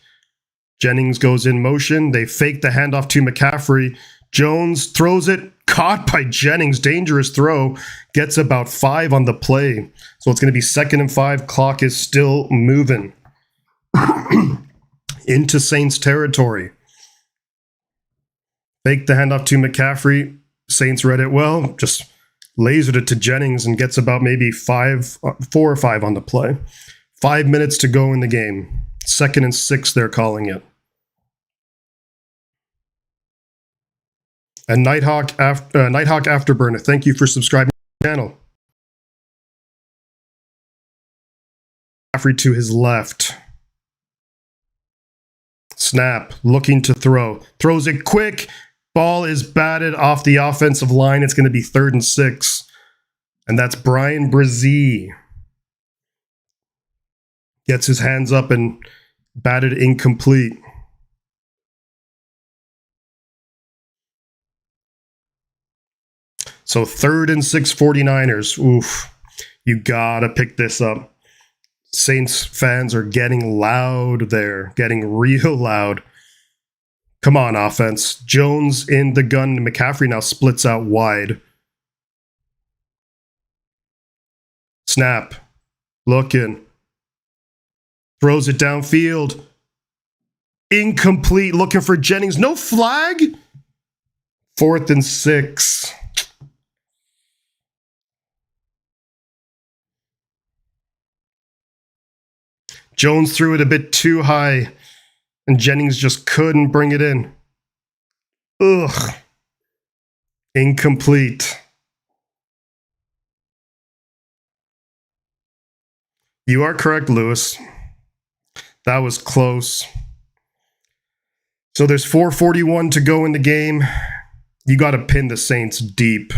Jennings goes in motion. They fake the handoff to McCaffrey. Jones throws it, caught by Jennings. Dangerous throw. Gets about 5 on the play. So it's going to be 2nd and 5. Clock is still moving into Saints territory. Fake the handoff to McCaffrey. Saints read it well. Just lasered it to Jennings and gets about maybe 4 or 5 on the play. 5 minutes to go in the game. 2nd and 6, they're calling it. And Nighthawk Afterburner, thank you for subscribing to the channel. McCaffrey to his left. Snap, looking to throw. Throws it quick. Ball is batted off the offensive line. It's going to be 3rd and 6. And that's Brian Brzee. Gets his hands up and batted incomplete. So 3rd and 6 49ers. Oof. You gotta pick this up. Saints fans are getting loud there. Getting real loud. Come on, offense. Jones in the gun. McCaffrey now splits out wide. Snap. Looking. Throws it downfield. Incomplete. Looking for Jennings. No flag. 4th and 6. Jones threw it a bit too high, and Jennings just couldn't bring it in. Ugh. Incomplete. You are correct, Lewis. That was close. So there's 4:41 to go in the game. You got to pin the Saints deep.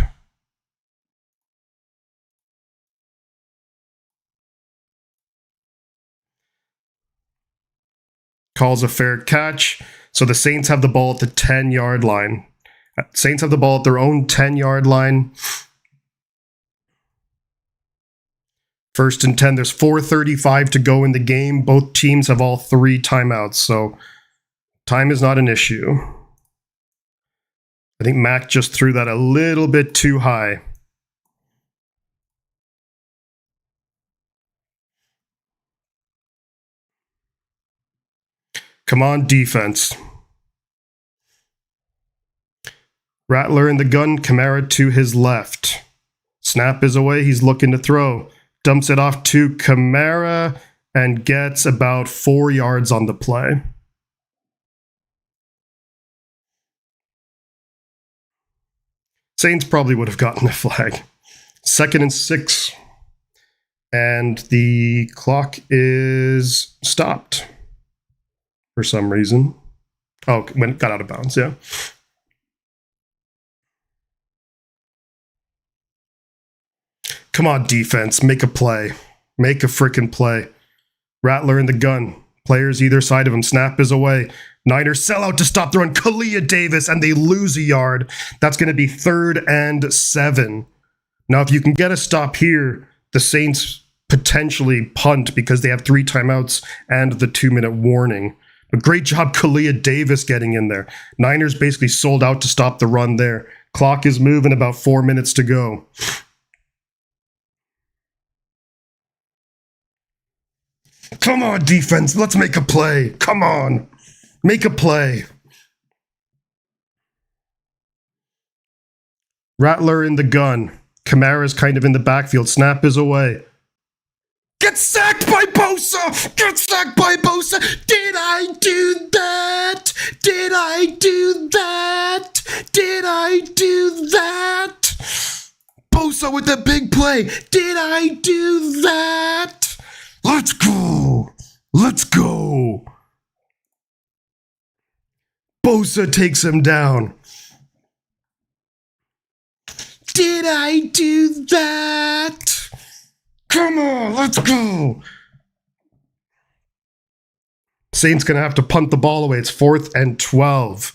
Calls a fair catch. So the Saints have the ball at the 10-yard line. Saints have the ball at their own 10-yard line. 1st and 10. There's 4:35 to go in the game. Both teams have all 3 timeouts, so time is not an issue. I think Mac just threw that a little bit too high. Come on, defense. Rattler in the gun, Kamara to his left. Snap is away, he's looking to throw. Dumps it off to Kamara and gets about 4 yards on the play. Saints probably would have gotten a flag. 2nd and 6. And the clock is stopped. For some reason. Oh, when it got out of bounds, yeah. Come on, defense. Make a play. Make a freaking play. Rattler in the gun. Players either side of him. Snap is away. Niners sell out to stop throwing. Kalia Davis, and they lose a yard. That's going to be 3rd and 7. Now, if you can get a stop here, the Saints potentially punt because they have 3 timeouts and the 2-minute warning. But great job, Kalia Davis getting in there. Niners basically sold out to stop the run there. Clock is moving, about 4 minutes to go. Come on, defense. Let's make a play. Come on. Make a play. Rattler in the gun. Kamara's kind of in the backfield. Snap is away. Get sacked by Bosa! Get sacked by Bosa! Did I do that? Did I do that? Did I do that? Bosa with the big play. Did I do that? Let's go! Let's go! Bosa takes him down. Did I do that? Come on, let's go. Saints going to have to punt the ball away. It's 4th and 12.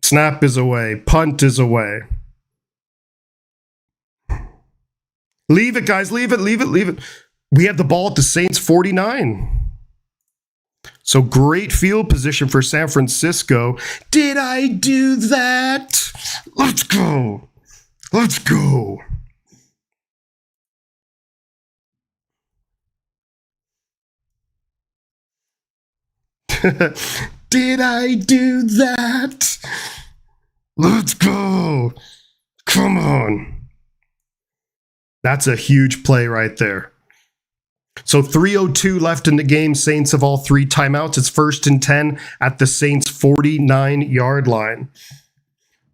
Snap is away. Punt is away. Leave it, guys. Leave it, leave it, leave it. We have the ball at the Saints 49. So great field position for San Francisco. Did I do that? Let's go. Let's go. Did I do that? Let's go. Come on. That's a huge play right there. So 3:02 left in the game. Saints have all 3 timeouts. It's 1st and 10 at the Saints' 49-yard line.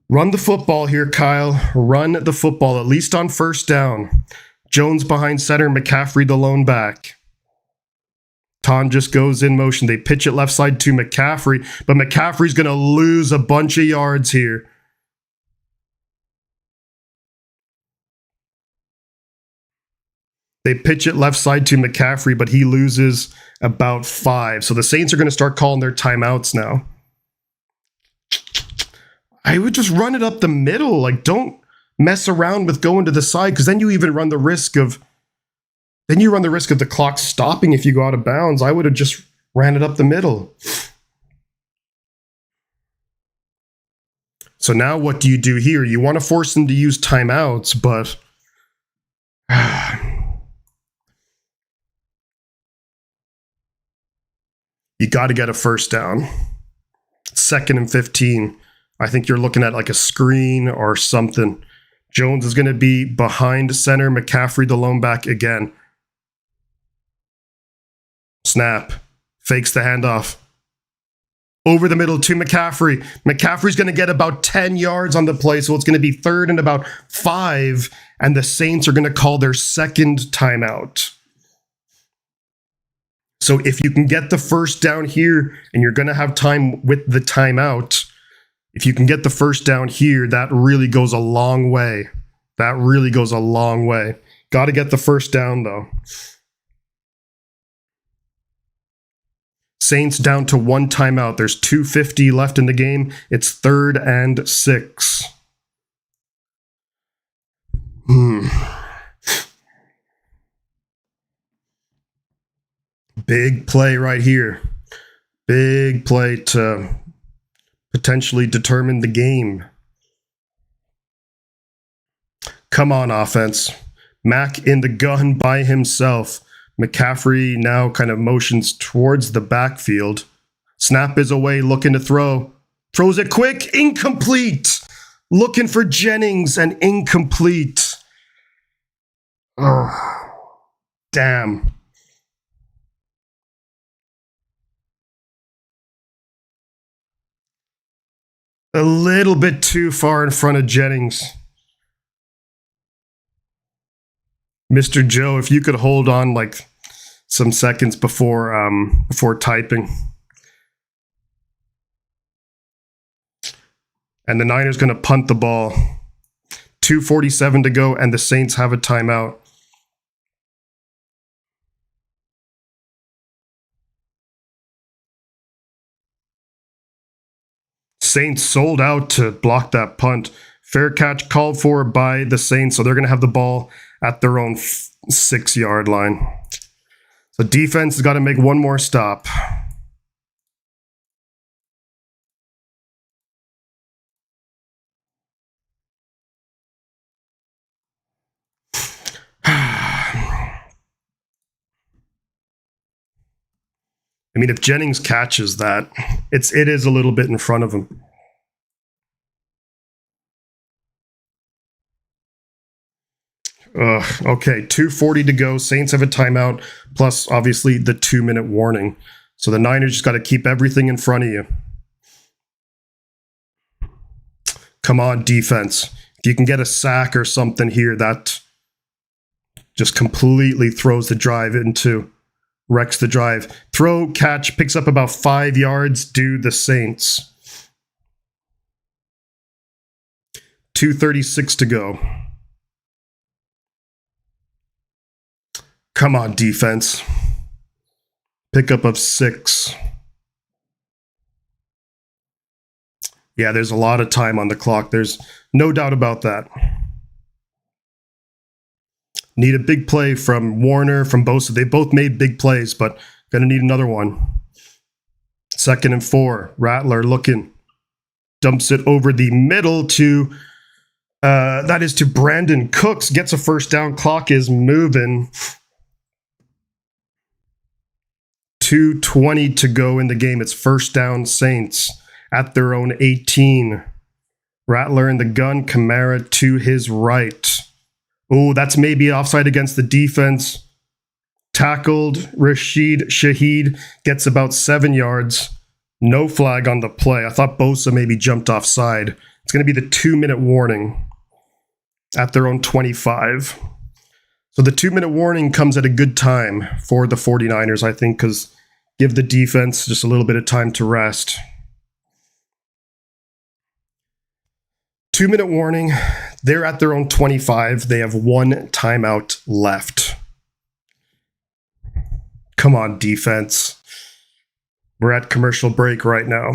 Run the football here, Kyle. Run the football, at least on 1st down. Jones behind center, McCaffrey the lone back. Ton just goes in motion. They pitch it left side to McCaffrey, but McCaffrey's going to lose a bunch of yards here. They pitch it left side to McCaffrey, but he loses about 5. So the Saints are going to start calling their timeouts now. I would just run it up the middle. Like, don't mess around with going to the side, because then you even run the risk of the clock stopping if you go out of bounds. I would have just ran it up the middle. So now what do you do here? You want to force them to use timeouts, but you got to get a 1st down. 2nd and 15. I think you're looking at like a screen or something. Jones is going to be behind center. McCaffrey the lone back again. Snap. Fakes the handoff. Over the middle to McCaffrey. McCaffrey's going to get about 10 yards on the play, so it's going to be 3rd and about 5, and the Saints are going to call their 2nd timeout. So if you can get the 1st down here, and you're going to have time with the timeout, if you can get the 1st down here, that really goes a long way. That really goes a long way. Got to get the 1st down, though. Saints down to 1 timeout. There's 2:50 left in the game. It's 3rd and 6. Big play right here. Big play to potentially determine the game. Come on, offense. Mack in the gun by himself. McCaffrey now kind of motions towards the backfield. Snap is away, looking to throw. Throws it quick, incomplete. Looking for Jennings and incomplete. Oh, damn. A little bit too far in front of Jennings. Mr. Joe, if you could hold on like some seconds before typing. And the Niners going to punt the ball. 2:47 to go, and the Saints have a timeout. Saints sold out to block that punt. Fair catch called for by the Saints, so they're going to have the ball at their own 6-yard line. So defense has got to make one more stop. I mean, if Jennings catches that, it is a little bit in front of him. Okay, 2:40 to go. Saints have a timeout, plus obviously the 2-minute warning. So the Niners just got to keep everything in front of you. Come on, defense. If you can get a sack or something here, that just completely throws the drive wrecks the drive. Throw, catch, picks up about 5 yards, do the Saints. 2:36 to go. Come on, defense. Pickup of 6. Yeah, there's a lot of time on the clock. There's no doubt about that. Need a big play from Warner, from Bosa. They both made big plays, but gonna need another one. 2nd and 4. Rattler looking. Dumps it over the middle to, that is to Brandon Cooks. Gets a first down. Clock is moving. 2:20 to go in the game. It's first down Saints at their own 18. Rattler in the gun. Kamara to his right. Oh, that's maybe offside against the defense. Tackled. Rashid Shaheed gets about 7 yards. No flag on the play. I thought Bosa maybe jumped offside. It's going to be the 2-minute warning at their own 25. So the 2-minute warning comes at a good time for the 49ers, I think, because give the defense just a little bit of time to rest. 2-minute warning. They're at their own 25. They have 1 timeout left. Come on, defense. We're at commercial break right now.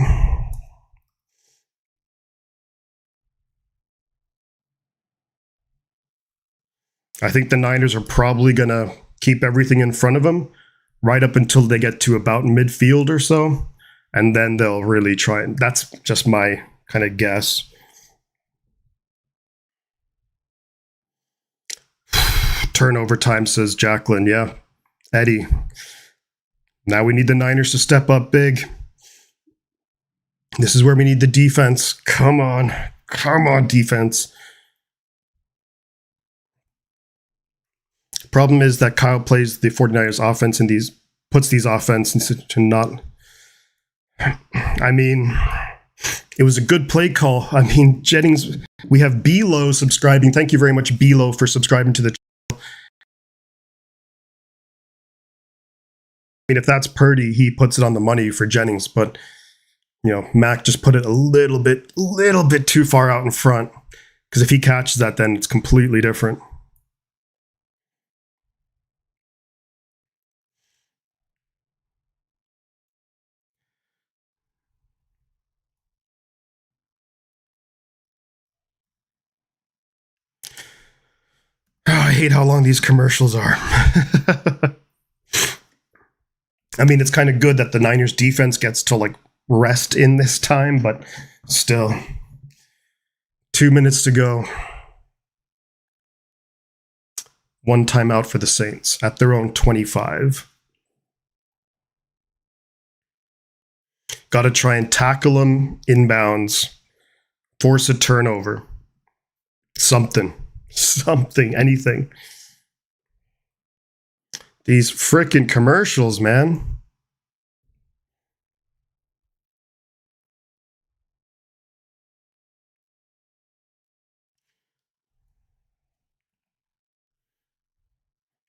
I think the Niners are probably going to keep everything in front of them right up until they get to about midfield or so. And then they'll really try. And that's just my kind of guess. Turnover time, says Jacqueline. Yeah. Eddie. Now we need the Niners to step up big. This is where we need the defense. Come on. Come on, defense. Problem is that Kyle plays the 49ers offense and puts these offense into not. I mean, it was a good play call. I mean, Jennings, we have B-Lo subscribing. Thank you very much, B-Lo, for subscribing to the channel. I mean, if that's Purdy, he puts it on the money for Jennings, but Mac just put it a little bit too far out in front. Because if he catches that, then it's completely different. Oh, I hate how long these commercials are. I mean, it's kind of good that the Niners defense gets to rest in this time, but still. 2 minutes to go. 1 timeout for the Saints at their own 25. Got to try and tackle them inbounds. Force a turnover. Something, anything. These frickin' commercials, man.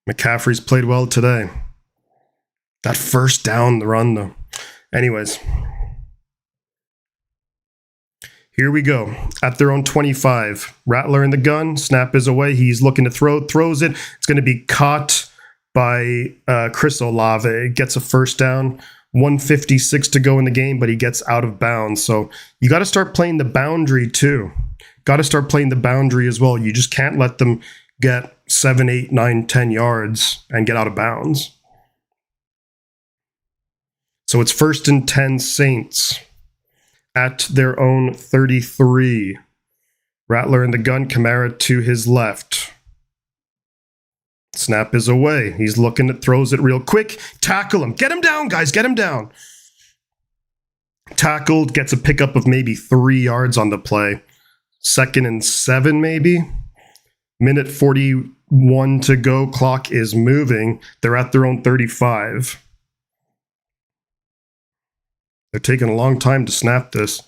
McCaffrey's played well today. That first down the run, though. Anyways. Here we go. At their own 25. Rattler in the gun. Snap is away. He's looking to throws it. It's going to be caught by Chris Olave. Gets a first down. 1:56 to go in the game, but he gets out of bounds. So you got to start playing the boundary too. Got to start playing the boundary as well. You just can't let them get 7, 8, 9, 10 yards and get out of bounds. So it's 1st and 10 Saints at their own 33. Rattler in the gun. Kamara to his left. Snap is away. He's looking at, throws it real quick. Tackle him. Get him down, guys. Get him down. Tackled. Gets a pickup of maybe 3 yards on the play. 2nd and 7, maybe. Minute 41 to go. Clock is moving. They're at their own 35. They're taking a long time to snap this.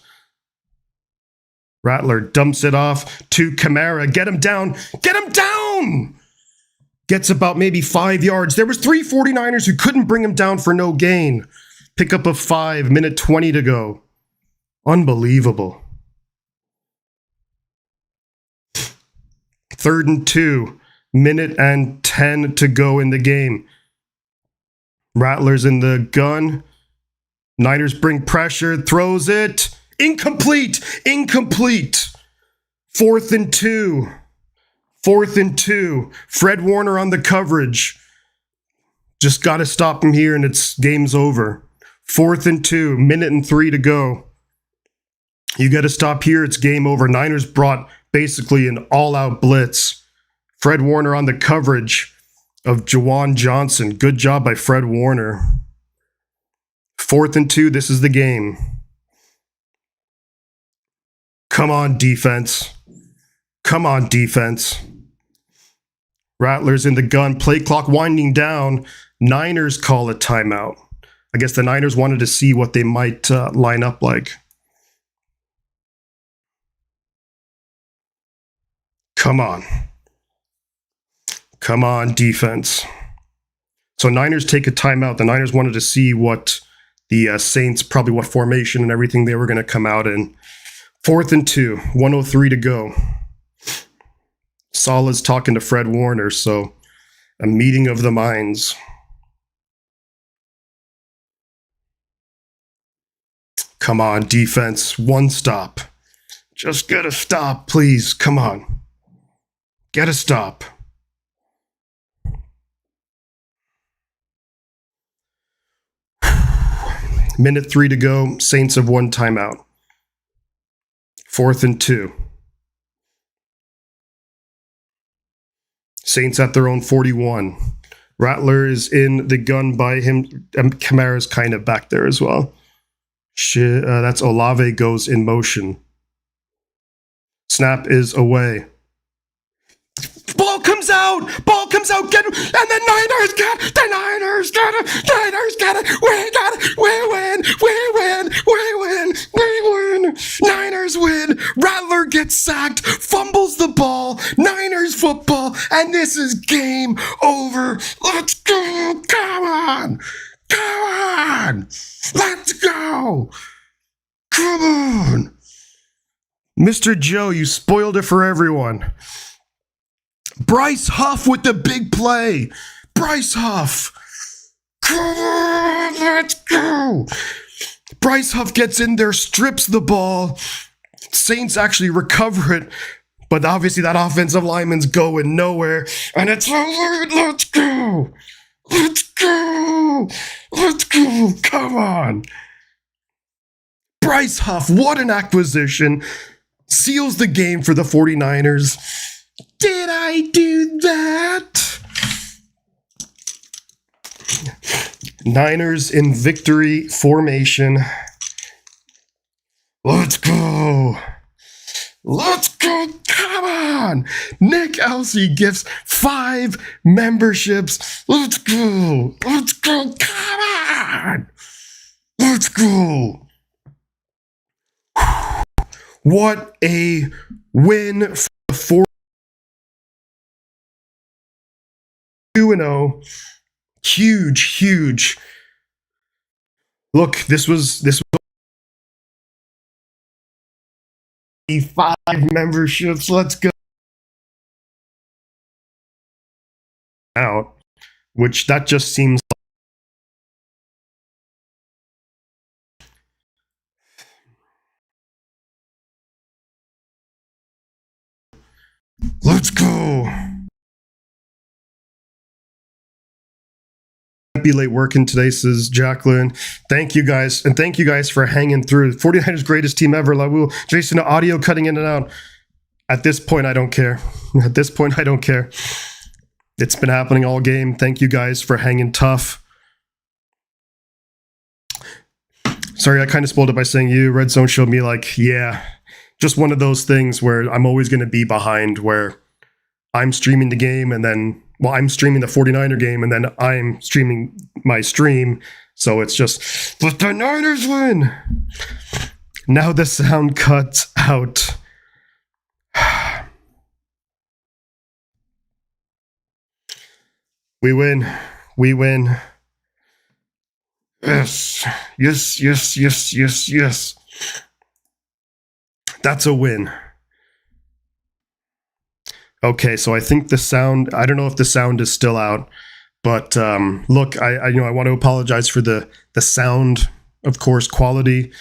Rattler dumps it off to Kamara. Get him down. Get him down! Gets about maybe 5 yards. There was 3 49ers who couldn't bring him down for no gain. Pickup of 5. Minute 20 to go. Unbelievable. 3rd and 2. Minute and 10 to go in the game. Rattler's in the gun. Niners bring pressure. Throws it. Incomplete. 4th and 2. 4th and 2. Fred Warner on the coverage. Just got to stop him here and it's game's over. 4th and 2, minute and 3 to go. You got to stop here. It's game over. Niners brought basically an all-out blitz. Fred Warner on the coverage of Jawan Johnson. Good job by Fred Warner. 4th and 2, this is the game. Come on, defense. Come on, defense. Rattlers in the gun. Play clock winding down. Niners call a timeout. I guess the Niners wanted to see what they might line up like. Come on. Come on, defense. So Niners take a timeout. The Niners wanted to see what the Saints, probably what formation and everything they were going to come out in. 4th and 2, 1:03 to go. Saleh's talking to Fred Warner, so a meeting of the minds. Come on, defense. One stop. Just get a stop, please. Come on. Get a stop. Minute 3 to go. Saints have one timeout. 4th and 2. Saints at their own 41. Rattler is in the gun by him. Kamara's kind of back there as well. That's Olave goes in motion. Snap is away. Ball comes out. Ball comes out. Get him. And the Niners got it. The Niners got it. Niners got it. We got it. We win. We win. We win. We win. Niners win. Rattler gets sacked. Fumbles the ball. Niners football. And this is game over. Let's go. Come on. Come on. Let's go. Come on. Mr. Joe, you spoiled it for everyone. Bryce Huff with the big play. Bryce Huff. Come on, let's go. Bryce Huff gets in there, strips the ball. Saints actually recover it, but obviously that offensive lineman's going nowhere. And it's over. Let's go. Let's go. Let's go. Come on. Bryce Huff, what an acquisition. Seals the game for the 49ers. Did I do that? Niners in victory formation. Let's go. Let's go. Come on. Nick Elsey gets 5 memberships. Let's go. Let's go. Come on. Let's go. What a win for the 2-0. Huge. Look, this was 5 memberships. Let's go. Out, which that just seems let's go. Be late working today, says Jacqueline. Thank you guys, and thank you guys for hanging through. 49ers greatest team ever. Lawul, Jason, audio cutting in and out. At this point, I don't care. At this point, I don't care. It's been happening all game. Thank you guys for hanging tough. Sorry, I kind of spoiled it by saying you. Red Zone showed me like, yeah, just one of those things where I'm always going to be behind, where I'm streaming the game and then, well, I'm streaming the 49er game and then I'm streaming my stream. So it's just, but the Niners win. Now the sound cuts out. We win. We win. Yes. Yes, yes, yes, yes, yes. That's a win. Okay, so I think the sound, I don't know if the sound is still out, but look, I want to apologize for the sound, of course, quality.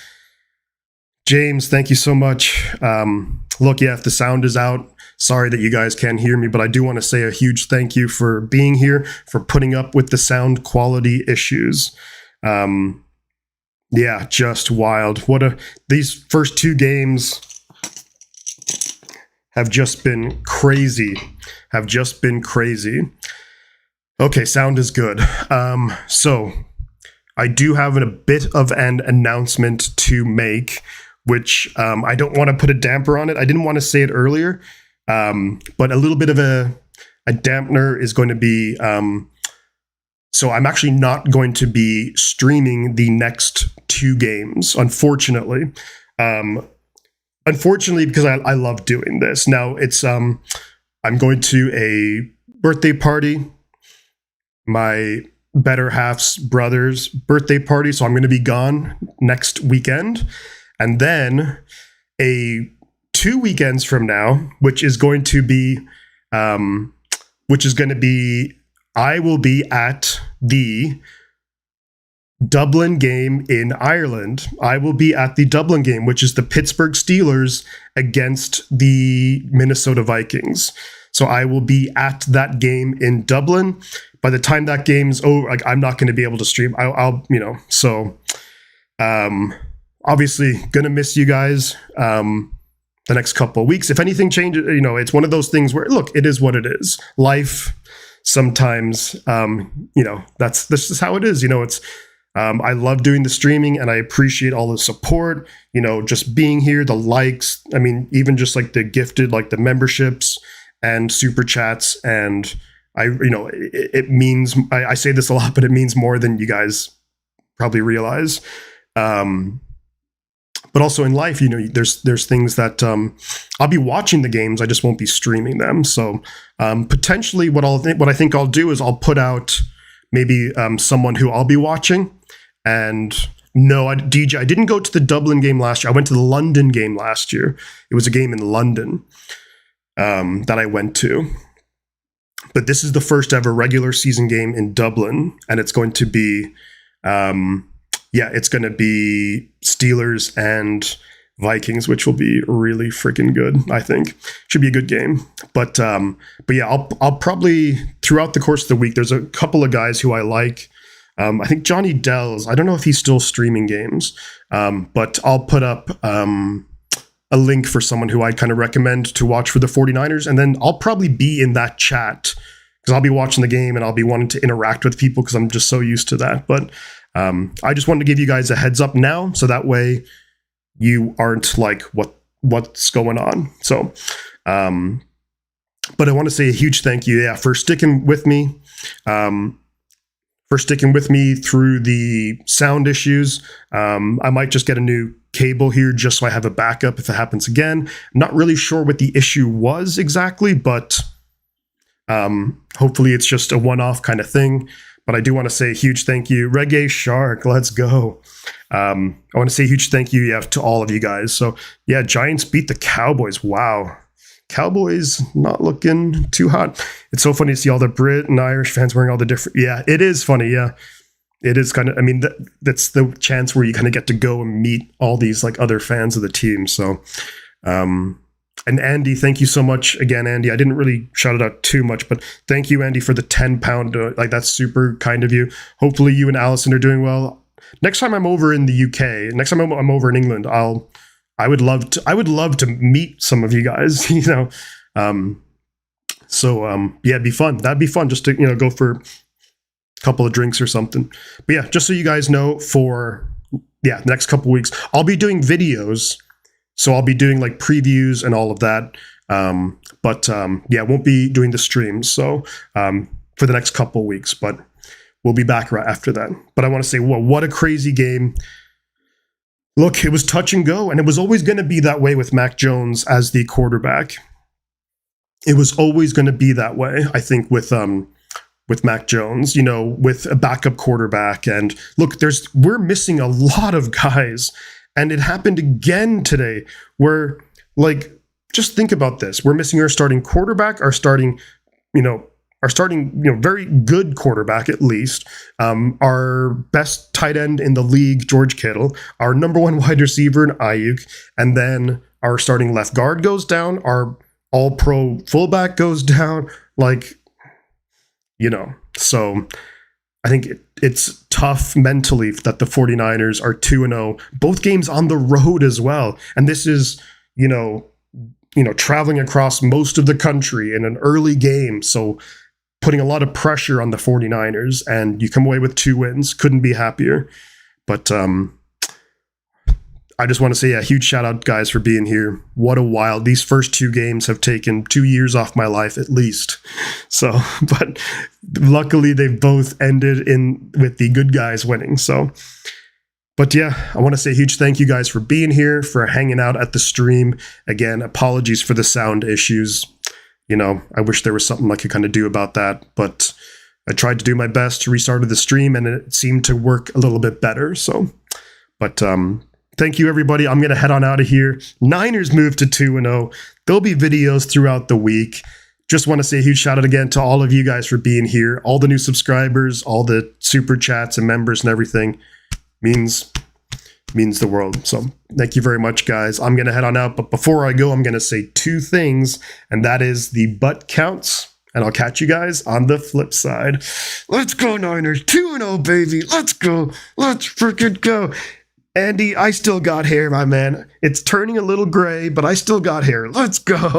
James, thank you so much. Look, yeah, if the sound is out, sorry that you guys can't hear me, but I do want to say a huge thank you for being here, for putting up with the sound quality issues. Yeah, just wild. These first two games have just been crazy. Okay, sound is good. So I do have a bit of an announcement to make, which I don't want to put a damper on it. I didn't want to say it earlier, but a little bit of a dampener is going to be. So I'm actually not going to be streaming the next two games, unfortunately. Unfortunately, because I love doing this. Now it's I'm going to a birthday party, my better half's brother's birthday party, so I'm going to be gone next weekend, and then 2 weekends from now, which is going to be I will be at the Dublin game in Ireland. I will be at the Dublin game, which is the Pittsburgh Steelers against the Minnesota Vikings. So I will be at that game in Dublin. By the time that game's over, like, I'm not going to be able to stream. I'll so obviously gonna miss you guys the next couple of weeks. If anything changes, it's one of those things where, look, it is what it is. Life sometimes, that's just how it is. It's I love doing the streaming, and I appreciate all the support, just being here, the likes. I mean, even just like the gifted, like the memberships and super chats. And it means, I say this a lot, but it means more than you guys probably realize. But also in life, there's things that I'll be watching the games, I just won't be streaming them. So potentially what I think I'll do is I'll put out maybe someone who I'll be watching. And no, DJ, I didn't go to the Dublin game last year. I went to the London game last year. It was a game in London that I went to. But this is the first ever regular season game in Dublin, and it's going to be, it's going to be Steelers and Vikings, which will be really freaking good. I think should be a good game. But yeah, I'll probably throughout the course of the week. There's a couple of guys who I like. I think Johnny Dells. I don't know if he's still streaming games, but I'll put up a link for someone who I'd kind of recommend to watch for the 49ers. And then I'll probably be in that chat because I'll be watching the game and I'll be wanting to interact with people because I'm just so used to that. But I just wanted to give you guys a heads up now, so that way you aren't like, what's going on. So, but I want to say a huge thank you, for sticking with me. Through the sound issues. I might just get a new cable here just so I have a backup if it happens again. I'm not really sure what the issue was exactly, but hopefully it's just a one-off kind of thing. But I do want to say a huge thank you. Reggae Shark, let's go. I want to say a huge thank you to all of you guys. So yeah, Giants beat the Cowboys. Wow. Cowboys not looking too hot. It's so funny to see all the Brit and Irish fans wearing all the different. Yeah, it is funny. Yeah, it is kind of. I mean, that's the chance where you kind of get to go and meet all these like other fans of the team. So, and Andy, thank you so much again, Andy. I didn't really shout it out too much, but thank you, Andy, for the £10. Like, that's super kind of you. Hopefully, you and Allison are doing well. Next time I'm over in the UK, next time I'm over in England, I would love to meet some of you guys, yeah, it'd be fun. That'd be fun just to, go for a couple of drinks or something. But yeah, just so you guys know, for the next couple of weeks, I'll be doing videos. So I'll be doing like previews and all of that. But won't be doing the streams. So for the next couple of weeks, but we'll be back right after that. But I want to say, what a crazy game. Look, it was touch and go, and it was always going to be that way with Mac Jones as the quarterback. It was always going to be that way, I think, with Mac Jones, with a backup quarterback. And look, we're missing a lot of guys, and it happened again today where, like, just think about this. We're missing our starting quarterback, our starting very good quarterback, at least, our best tight end in the league, George Kittle, our number one wide receiver in Ayuk, and then our starting left guard goes down, our all-pro fullback goes down, so I think it's tough mentally that the 49ers are 2-0, both games on the road as well. And this is, traveling across most of the country in an early game. So putting a lot of pressure on the 49ers, and you come away with 2 wins. Couldn't be happier. But I just want to say a huge shout out, guys, for being here. What a while. These first 2 games have taken 2 years off my life at least. So, but luckily they've both ended with the good guys winning. So, but yeah, I want to say a huge thank you guys for being here, for hanging out at the stream. Again, apologies for the sound issues. I wish there was something I could kind of do about that, but I tried to do my best to restart the stream and it seemed to work a little bit better. So, but, thank you, everybody. I'm going to head on out of here. Niners move to 2-0. There'll be videos throughout the week. Just want to say a huge shout out again to all of you guys for being here. All the new subscribers, all the super chats and members and everything means the world. So thank you very much, guys. I'm going to head on out. But before I go, I'm going to say 2 things, and that is the butt counts. And I'll catch you guys on the flip side. Let's go, Niners. 2-0, baby. Let's go. Let's freaking go. Andy, I still got hair, my man. It's turning a little gray, but I still got hair. Let's go.